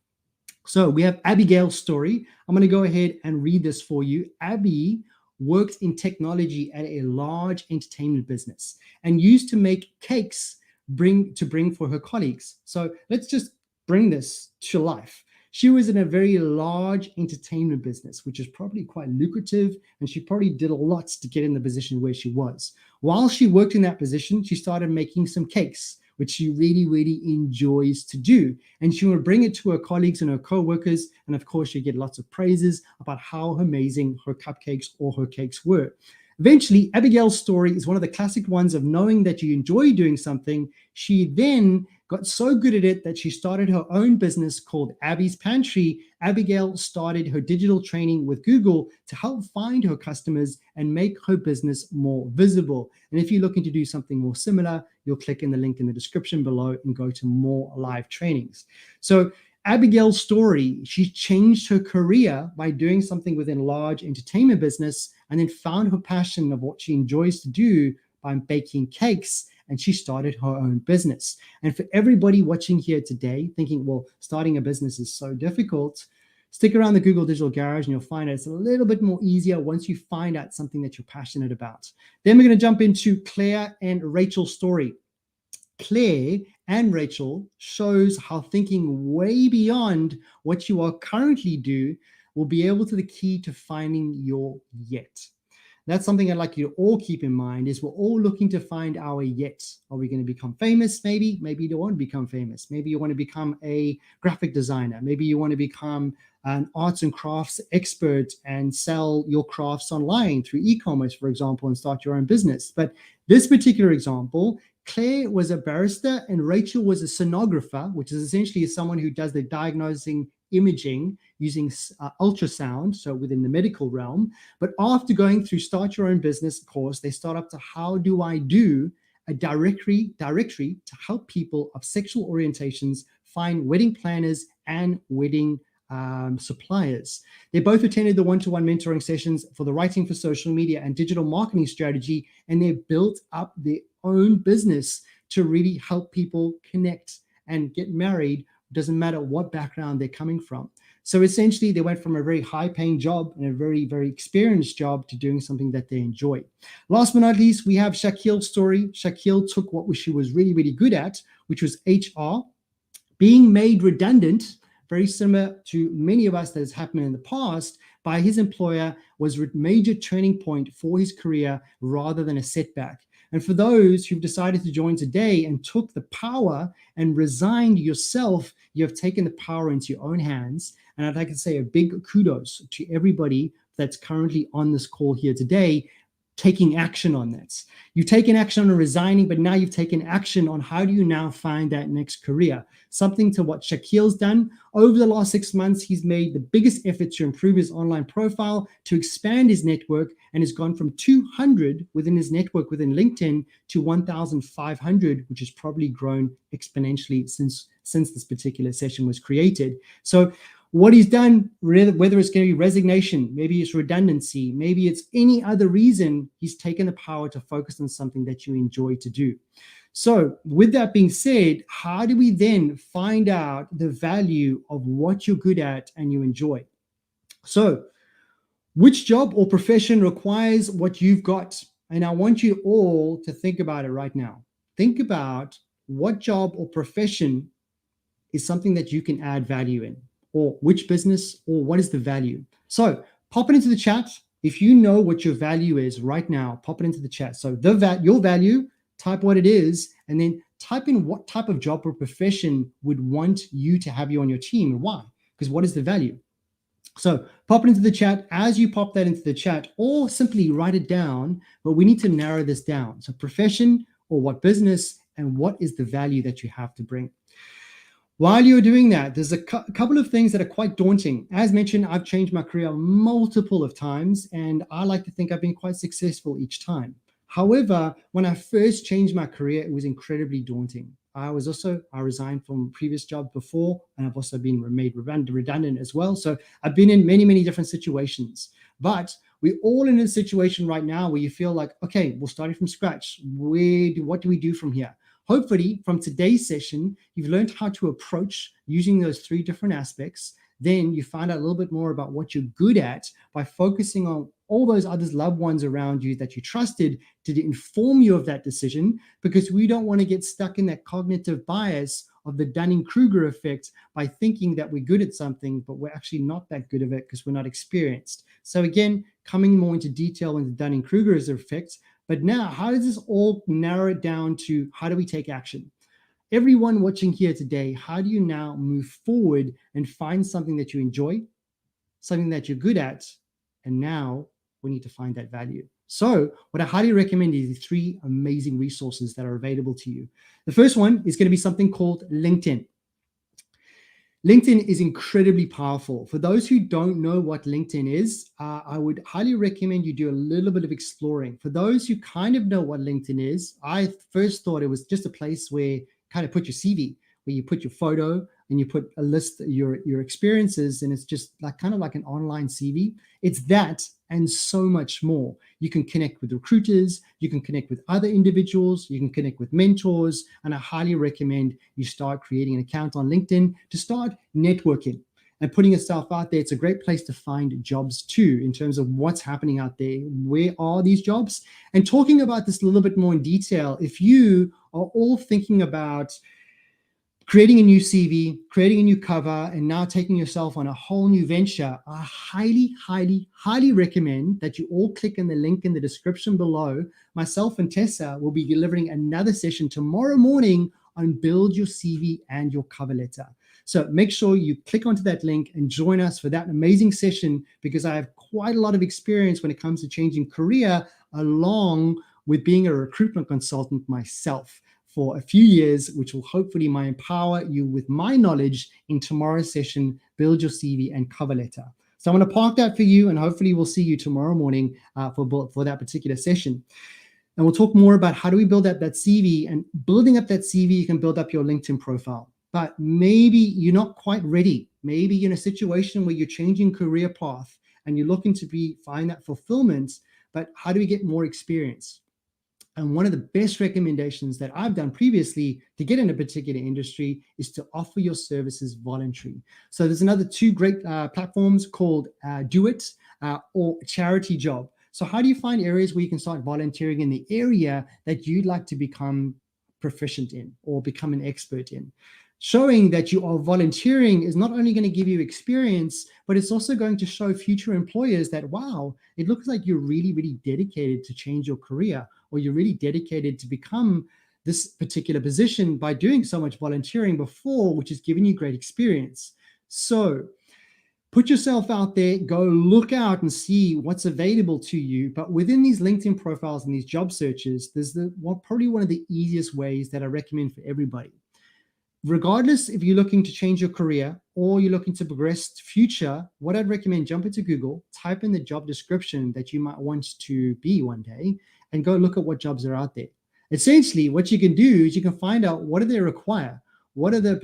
[SPEAKER 1] So we have Abigail's story. I'm going to go ahead and read this for you. Abby worked in technology at a large entertainment business and used to make cakes to bring for her colleagues. So let's just bring this to life. She was in a very large entertainment business, which is probably quite lucrative, and she probably did a lot to get in the position where she was. While she worked in that position, she started making some cakes, which she really, really enjoys to do. And she would bring it to her colleagues and her co-workers, and of course, she'd get lots of praises about how amazing her cupcakes or her cakes were. Eventually, Abigail's story is one of the classic ones of knowing that you enjoy doing something. She then got so good at it that she started her own business called Abby's Pantry. Abigail started her digital training with Google to help find her customers and make her business more visible. And if you're looking to do something more similar, you'll click in the link in the description below and go to more live trainings. So Abigail's story, she changed her career by doing something within large entertainment business and then found her passion of what she enjoys to do by baking cakes, and she started her own business. And for everybody watching here today thinking, well, starting a business is so difficult, stick around the Google Digital Garage and you'll find it's a little bit more easier once you find out something that you're passionate about. Then we're going to jump into Claire and Rachel's story. Claire and Rachel shows how thinking way beyond what you are currently do will be able to the key to finding your yet. That's something I'd like you to all keep in mind is we're all looking to find our yet. Are we going to become famous? Maybe you don't want to become famous. Maybe you want to become a graphic designer. Maybe you want to become an arts and crafts expert and sell your crafts online through e-commerce, for example, and start your own business. But this particular example, Claire was a barrister and Rachel was a sonographer, which is essentially someone who does the diagnosing imaging using ultrasound, so within the medical realm. But after going through Start Your Own Business course, they start up to how do I do a directory to help people of sexual orientations find wedding planners and wedding suppliers. They both attended the one-to-one mentoring sessions for the writing for social media and digital marketing strategy, and they built up their own business to really help people connect and get married. Doesn't matter what background they're coming from. So essentially, they went from a very high-paying job and a very, very experienced job to doing something that they enjoy. Last but not least, we have Shaquille's story. Shaquille took what she was really, really good at, which was HR, being made redundant, very similar to many of us that has happened in the past, by his employer was a major turning point for his career rather than a setback. And for those who've decided to join today and took the power and resigned yourself, you have taken the power into your own hands. And I'd like to say a big kudos to everybody that's currently on this call here today, taking action on this. You've taken action on resigning, but now you've taken action on how do you now find that next career. Something to what Shaquille's done. Over the last 6 months, he's made the biggest effort to improve his online profile, to expand his network, and has gone from 200 within his network within LinkedIn to 1,500, which has probably grown exponentially since this particular session was created. So what he's done, whether it's going to be resignation, maybe it's redundancy, maybe it's any other reason, he's taken the power to focus on something that you enjoy to do. So with that being said, how do we then find out the value of what you're good at and you enjoy? So which job or profession requires what you've got? And I want you all to think about it right now. Think about what job or profession is something that you can add value in, or which business, or what is the value. So pop it into the chat. If you know what your value is right now, pop it into the chat. So your value, type what it is, and then type in what type of job or profession would want you to have you on your team and why, because what is the value? So pop it into the chat. As you pop that into the chat, or simply write it down, but we need to narrow this down. So profession or what business, and what is the value that you have to bring. While you're doing that, there's a couple of things that are quite daunting. As mentioned, I've changed my career multiple of times, and I like to think I've been quite successful each time. However, when I first changed my career, it was incredibly daunting. I resigned from previous job before, and I've also been made redundant as well. So I've been in many, many different situations. But we're all in a situation right now where you feel like, okay, we're starting from scratch. What do we do from here? Hopefully, from today's session, you've learned how to approach using those 3 different aspects. Then you find out a little bit more about what you're good at by focusing on all those others, loved ones around you that you trusted to inform you of that decision, because we don't want to get stuck in that cognitive bias of the Dunning-Kruger effect by thinking that we're good at something, but we're actually not that good at it because we're not experienced. So again, coming more into detail into Dunning-Kruger's effect. But now, how does this all narrow it down to how do we take action? Everyone watching here today, how do you now move forward and find something that you enjoy, something that you're good at, and now we need to find that value. So what I highly recommend is the 3 amazing resources that are available to you. The first one is going to be something called LinkedIn. LinkedIn is incredibly powerful. For those who don't know what LinkedIn is, I would highly recommend you do a little bit of exploring. For those who kind of know what LinkedIn is, I first thought it was just a place where you kind of put your CV, where you put your photo and you put a list of your experiences, and it's just kind of like an online CV. It's that and so much more. You can connect with recruiters, you can connect with other individuals, you can connect with mentors, and I highly recommend you start creating an account on LinkedIn to start networking and putting yourself out there. It's a great place to find jobs too, in terms of what's happening out there. Where are these jobs? And talking about this a little bit more in detail, if you are all thinking about creating a new CV, creating a new cover, and now taking yourself on a whole new venture, I highly, highly, highly recommend that you all click on the link in the description below. Myself and Tessa will be delivering another session tomorrow morning on build your CV and your cover letter. So make sure you click onto that link and join us for that amazing session, because I have quite a lot of experience when it comes to changing career, along with being a recruitment consultant myself for a few years, which will hopefully empower you with my knowledge in tomorrow's session, build your CV and cover letter. So I'm going to park that for you, and hopefully we'll see you tomorrow morning for that particular session. And we'll talk more about how do we build up that CV, and building up that CV, you can build up your LinkedIn profile. But maybe you're not quite ready. Maybe you're in a situation where you're changing career path and you're looking to find that fulfillment, but how do we get more experience? And one of the best recommendations that I've done previously to get in a particular industry is to offer your services voluntary. So there's another two great platforms called Do It or Charity Job. So how do you find areas where you can start volunteering in the area that you'd like to become proficient in or become an expert in? Showing that you are volunteering is not only going to give you experience, but it's also going to show future employers that, wow, it looks like you're really, really dedicated to change your career, or you're really dedicated to become this particular position by doing so much volunteering before, which is giving you great experience. So put yourself out there, go look out and see what's available to you. But within these LinkedIn profiles and these job searches, there's probably one of the easiest ways that I recommend for everybody. Regardless if you're looking to change your career or you're looking to progress to future, what I'd recommend, jump into Google, type in the job description that you might want to be one day, and go look at what jobs are out there. Essentially, what you can do is you can find out what do they require, what are the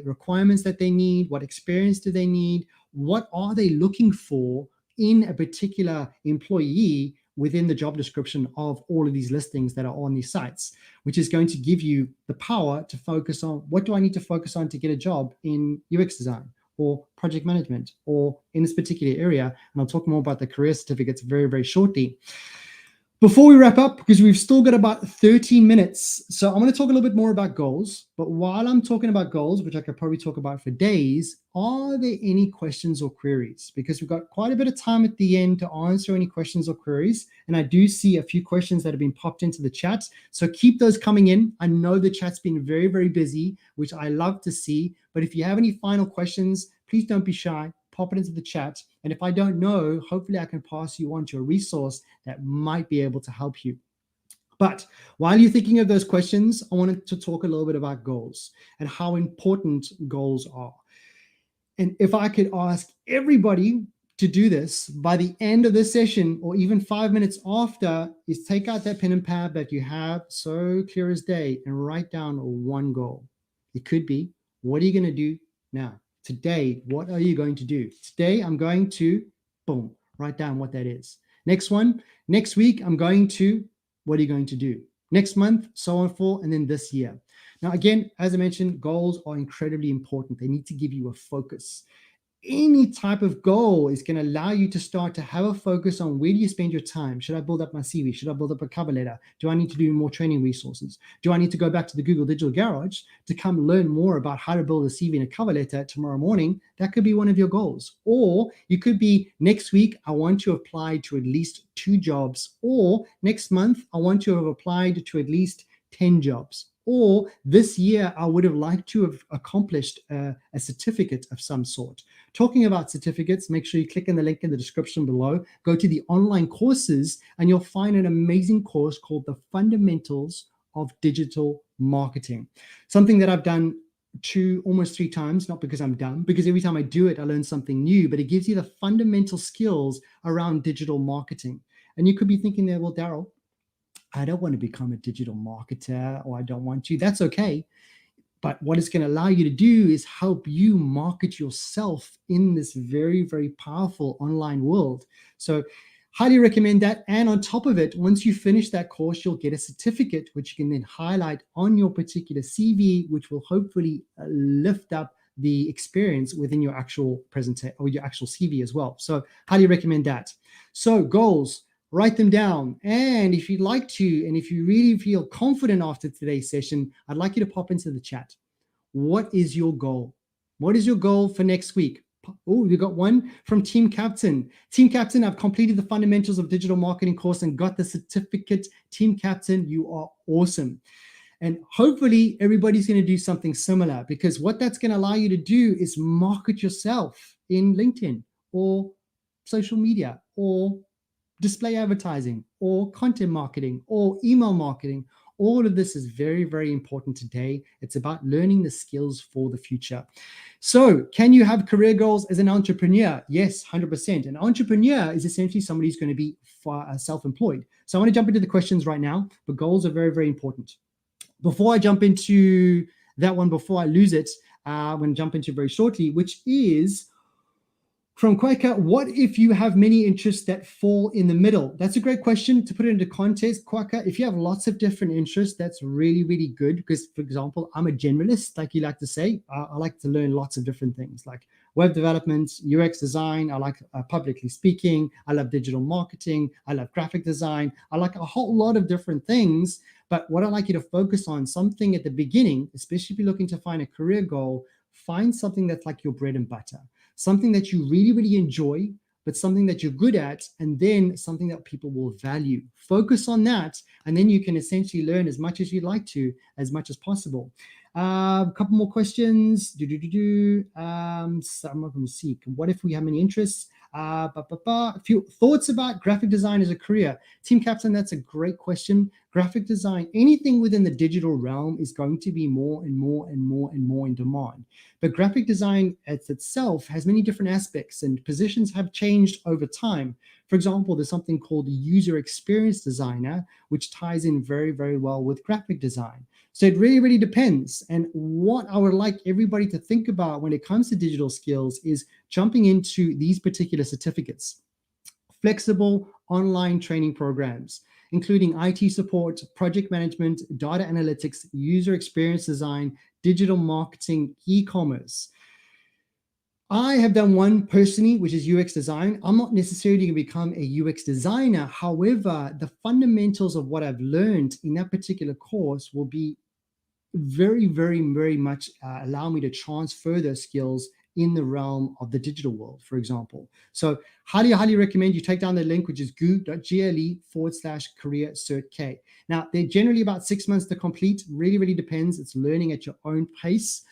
[SPEAKER 1] requirements that they need, what experience do they need, what are they looking for in a particular employee within the job description of all of these listings that are on these sites, which is going to give you the power to focus on what do I need to focus on to get a job in UX design or project management or in this particular area. And I'll talk more about the career certificates very, very shortly. Before we wrap up, because we've still got about 13 minutes, so I'm going to talk a little bit more about goals. But while I'm talking about goals, which I could probably talk about for days, are there any questions or queries? Because we've got quite a bit of time at the end to answer any questions or queries. And I do see a few questions that have been popped into the chat. So keep those coming in. I know the chat's been very, very busy, which I love to see. But if you have any final questions, please don't be shy. Pop it into the chat. And if I don't know, hopefully I can pass you on to a resource that might be able to help you. But while you're thinking of those questions, I wanted to talk a little bit about goals and how important goals are. And if I could ask everybody to do this by the end of this session, or even 5 minutes after, is take out that pen and pad that you have so clear as day and write down one goal. It could be, what are you going to do now? Today, what are you going to do? Today, I'm going to, boom, write down what that is. Next one, next week, I'm going to, what are you going to do? Next month, so on forth, and then this year. Now, again, as I mentioned, goals are incredibly important. They need to give you a focus. Any type of goal is going to allow you to start to have a focus on where do you spend your time? Should I build up my CV? Should I build up a cover letter? Do I need to do more training resources? Do I need to go back to the Google Digital Garage to come learn more about how to build a CV and a cover letter tomorrow morning? That could be one of your goals. Or you could be, next week, I want to apply to at least 2 jobs. Or next month, I want to have applied to at least 10 jobs. Or this year, I would have liked to have accomplished a certificate of some sort. Talking about certificates, make sure you click on the link in the description below. Go to the online courses, and you'll find an amazing course called The Fundamentals of Digital Marketing. Something that I've done almost 3 times, not because I'm dumb, because every time I do it, I learn something new, but it gives you the fundamental skills around digital marketing. And you could be thinking there, well, Daryl, I don't want to become a digital marketer, or I don't want to. That's okay. But what it's going to allow you to do is help you market yourself in this very, very powerful online world. So highly recommend that. And on top of it, once you finish that course, you'll get a certificate, which you can then highlight on your particular CV, which will hopefully lift up the experience within your actual presentation or your actual CV as well. So highly recommend that. So goals, write them down. And if you'd like to, and if you really feel confident after today's session, I'd like you to pop into the chat. What is your goal? What is your goal for next week? Oh, we got one from Team Captain. Team Captain, I've completed the Fundamentals of Digital Marketing course and got the certificate. Team Captain, you are awesome. And hopefully everybody's going to do something similar, because what that's going to allow you to do is market yourself in LinkedIn or social media or display advertising or content marketing or email marketing. All of this is very, very important today. It's about learning the skills for the future. So can you have career goals as an entrepreneur? Yes, 100%. An entrepreneur is essentially somebody who's going to be self-employed. So I want to jump into the questions right now, but goals are very, very important. Before I jump into that one, before I lose it, I'm going to jump into very shortly, which is from Quaker, what if you have many interests that fall in the middle? That's a great question to put it into context. Quaker, if you have lots of different interests, that's really, really good. Because, for example, I'm a generalist, like you like to say. I like to learn lots of different things, like web development, UX design. I like publicly speaking. I love digital marketing. I love graphic design. I like a whole lot of different things. But what I like you to focus on, something at the beginning, especially if you're looking to find a career goal, find something that's like your bread and butter. Something that you really, really enjoy, but something that you're good at, and then something that people will value. Focus on that, and then you can essentially learn as much as you'd like to, as much as possible. A couple more questions. Some of them seek. What if we have many interests? A few thoughts about graphic design as a career. Team Captain, that's a great question. Graphic design, anything within the digital realm is going to be more and more and more and more in demand. But graphic design as itself has many different aspects, and positions have changed over time. For example, there's something called user experience designer, which ties in very, very well with graphic design. So it really, really depends. And what I would like everybody to think about when it comes to digital skills is jumping into these particular certificates. Flexible online training programs, including IT support, project management, data analytics, user experience design, digital marketing, e-commerce. I have done one personally, which is UX design. I'm not necessarily going to become a UX designer. However, the fundamentals of what I've learned in that particular course will be very, very, very much allow me to transfer those skills in the realm of the digital world, for example. So highly recommend you take down the link, which is goo.gle/career cert K. Now, they're generally about 6 months to complete. Really, really depends. It's learning at your own pace.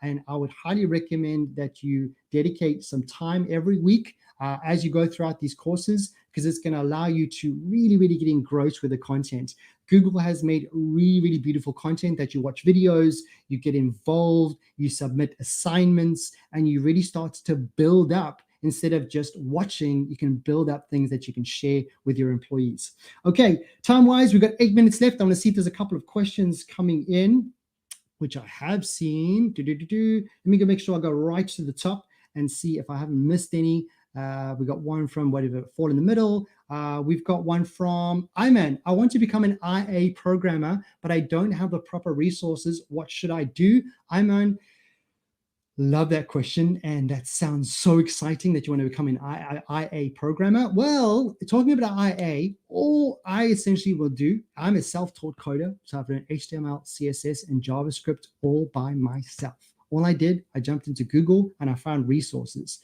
[SPEAKER 1] And I would highly recommend that you dedicate some time every week as you go throughout these courses, because it's going to allow you to really, really get engrossed with the content. Google has made really, really beautiful content that you watch videos, you get involved, you submit assignments, and you really start to build up. Instead of just watching, you can build up things that you can share with your employees. Okay, time-wise, we've got 8 minutes left. I want to see if there's a couple of questions coming in, which I have seen. Let me go make sure I go right to the top and see if I haven't missed any. We got one from whatever, Fall in the Middle. We've got one from Iman. I want to become an IA programmer, but I don't have the proper resources. What should I do? Iman, love that question. And that sounds so exciting that you want to become an IA programmer. Well, talking about IA, all I essentially will do, I'm a self-taught coder. So I've learned HTML, CSS, and JavaScript all by myself. All I did, I jumped into Google and I found resources.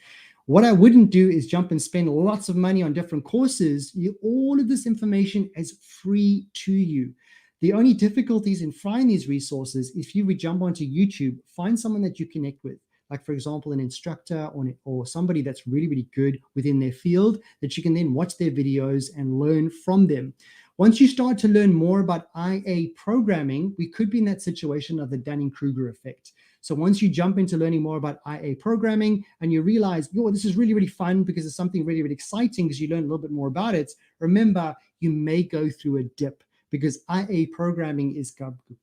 [SPEAKER 1] What I wouldn't do is jump and spend lots of money on different courses. All of this information is free to you. The only difficulties in finding these resources, if you would jump onto YouTube, find someone that you connect with, like, for example, an instructor or somebody that's really, really good within their field, that you can then watch their videos and learn from them. Once you start to learn more about IA programming, we could be in that situation of the Dunning-Kruger effect. So once you jump into learning more about IA programming and you realize, yo, this is really, really fun because it's something really, really exciting because you learn a little bit more about it, remember, you may go through a dip because IA programming is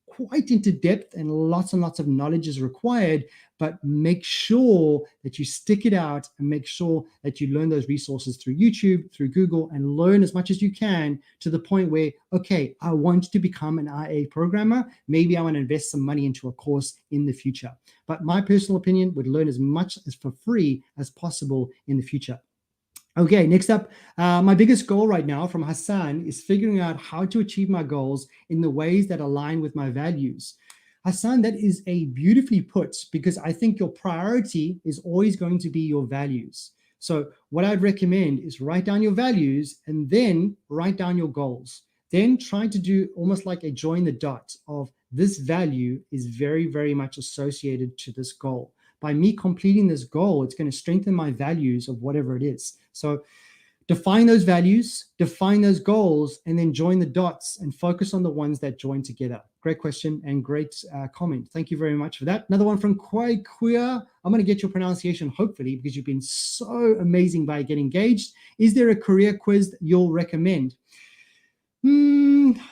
[SPEAKER 1] quite into depth and lots of knowledge is required, but make sure that you stick it out and make sure that you learn those resources through YouTube, through Google, and learn as much as you can to the point where, okay, I want to become an IA programmer. Maybe I want to invest some money into a course in the future. But my personal opinion would learn as much as for free as possible in the future. Okay, next up, my biggest goal right now from Hassan is figuring out how to achieve my goals in the ways that align with my values. Hassan, that is a beautifully put, because I think your priority is always going to be your values. So what I'd recommend is write down your values and then write down your goals. Then try to do almost like a join the dots of this value is very, very much associated to this goal. By me completing this goal, it's going to strengthen my values of whatever it is. So define those values, define those goals, and then join the dots and focus on the ones that join together. Great question and great comment. Thank you very much for that. Another one from Krueger. I'm going to get your pronunciation, hopefully, because you've been so amazing by getting engaged. Is there a career quiz you'll recommend?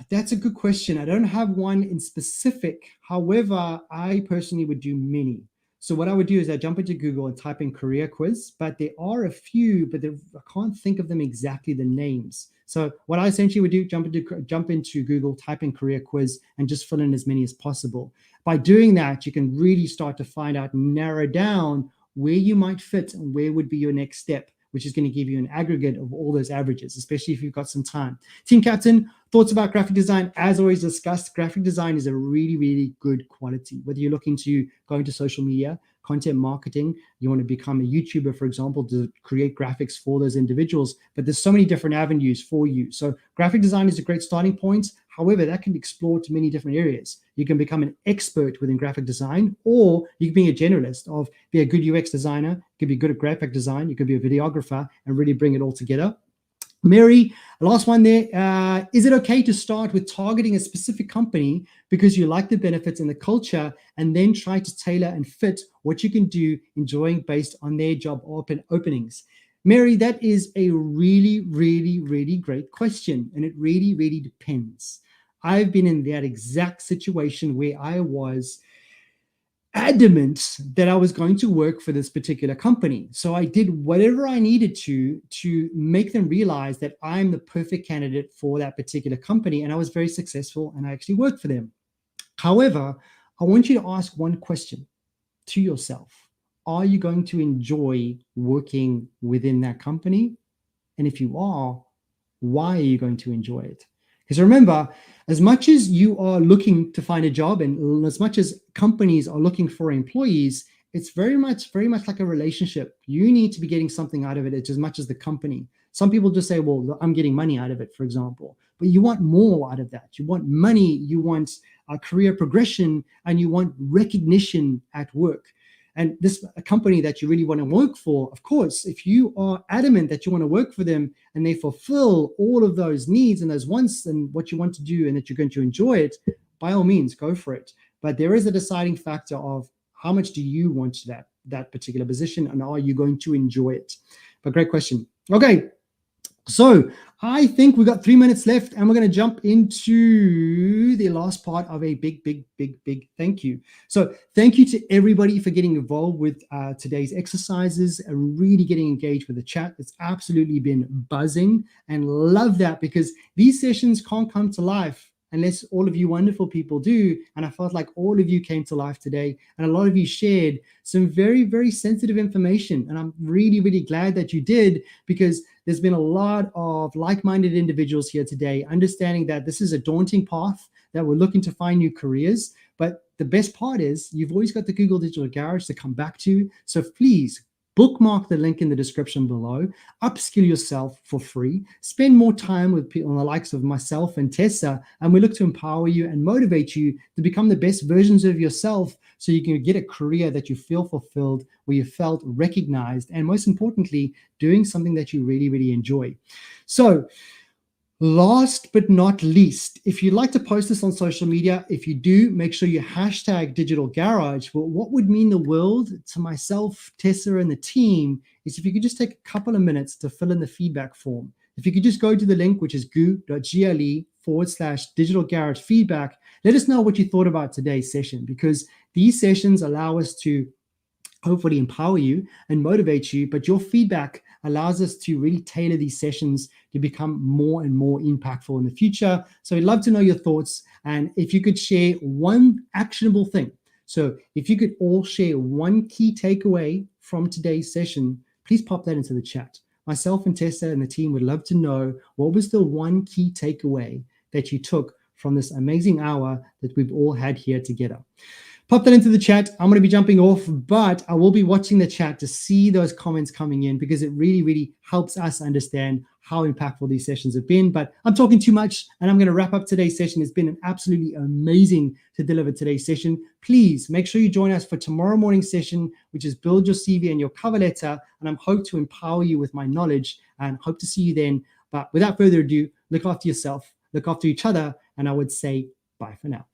[SPEAKER 1] That's a good question. I don't have one in specific. However, I personally would do many. So what I would do is I jump into Google and type in career quiz, but there are a few, but I can't think of them exactly, the names. So what I essentially would do, jump into Google, type in career quiz, and just fill in as many as possible. By doing that, you can really start to find out, narrow down where you might fit and where would be your next step, which is going to give you an aggregate of all those averages, especially if you've got some time. Team Captain, thoughts about graphic design? As always discussed, graphic design is a really, really good quality. Whether you're looking to go into social media, content marketing, you want to become a YouTuber, for example, to create graphics for those individuals, but there's so many different avenues for you. So graphic design is a great starting point. However, that can be explored to many different areas. You can become an expert within graphic design, or you can be a generalist of be a good UX designer, you could be good at graphic design, you could be a videographer and really bring it all together. Mary, last one there. Is it okay to start with targeting a specific company because you like the benefits and the culture, and then try to tailor and fit what you can do enjoying based on their job openings? Mary, that is a really, really, really great question. And it really, really depends. I've been in that exact situation where I was adamant that I was going to work for this particular company. So I did whatever I needed to make them realize that I'm the perfect candidate for that particular company. And I was very successful and I actually worked for them. However, I want you to ask one question to yourself. Are you going to enjoy working within that company? And if you are, why are you going to enjoy it? Because remember, as much as you are looking to find a job and as much as companies are looking for employees, it's very much like a relationship. You need to be getting something out of it as much as the company. Some people just say, well, I'm getting money out of it, for example, but you want more out of that. You want money, you want a career progression, and you want recognition at work. And this company that you really want to work for, of course, if you are adamant that you want to work for them and they fulfill all of those needs and those wants and what you want to do and that you're going to enjoy it, by all means, go for it. But there is a deciding factor of how much do you want that particular position and are you going to enjoy it? But great question. Okay. So I think we've got 3 minutes left and we're going to jump into the last part of a big thank you. So thank you to everybody for getting involved with today's exercises and really getting engaged with the chat. It's absolutely been buzzing and love that, because these sessions can't come to life unless all of you wonderful people do. And I felt like all of you came to life today and a lot of you shared some very, very sensitive information. And I'm really, really glad that you did, because there's been a lot of like-minded individuals here today, understanding that this is a daunting path, that we're looking to find new careers. But the best part is you've always got the Google Digital Garage to come back to. So please bookmark the link in the description below, upskill yourself for free, spend more time with people on the likes of myself and Tessa, and we look to empower you and motivate you to become the best versions of yourself so you can get a career that you feel fulfilled, where you felt recognized, and most importantly, doing something that you really, really enjoy. So last but not least, if you'd like to post this on social media, if you do, make sure you hashtag Digital Garage. Well, what would mean the world to myself, Tessa, and the team is if you could just take a couple of minutes to fill in the feedback form. If you could just go to the link, which is goo.gle/Digital Garage feedback, let us know what you thought about today's session, because these sessions allow us to hopefully empower you and motivate you, but your feedback allows us to really tailor these sessions to become more and more impactful in the future. So I'd love to know your thoughts, and if you could share one actionable thing. So if you could all share one key takeaway from today's session, please pop that into the chat. Myself and Tessa and the team would love to know what was the one key takeaway that you took from this amazing hour that we've all had here together. Pop that into the chat. I'm going to be jumping off, but I will be watching the chat to see those comments coming in because it really, really helps us understand how impactful these sessions have been. But I'm talking too much and I'm going to wrap up today's session. It's been absolutely amazing to deliver today's session. Please make sure you join us for tomorrow morning's session, which is Build Your CV and Your Cover Letter. And I'm hope to empower you with my knowledge and hope to see you then. But without further ado, look after yourself, look after each other, and I would say bye for now.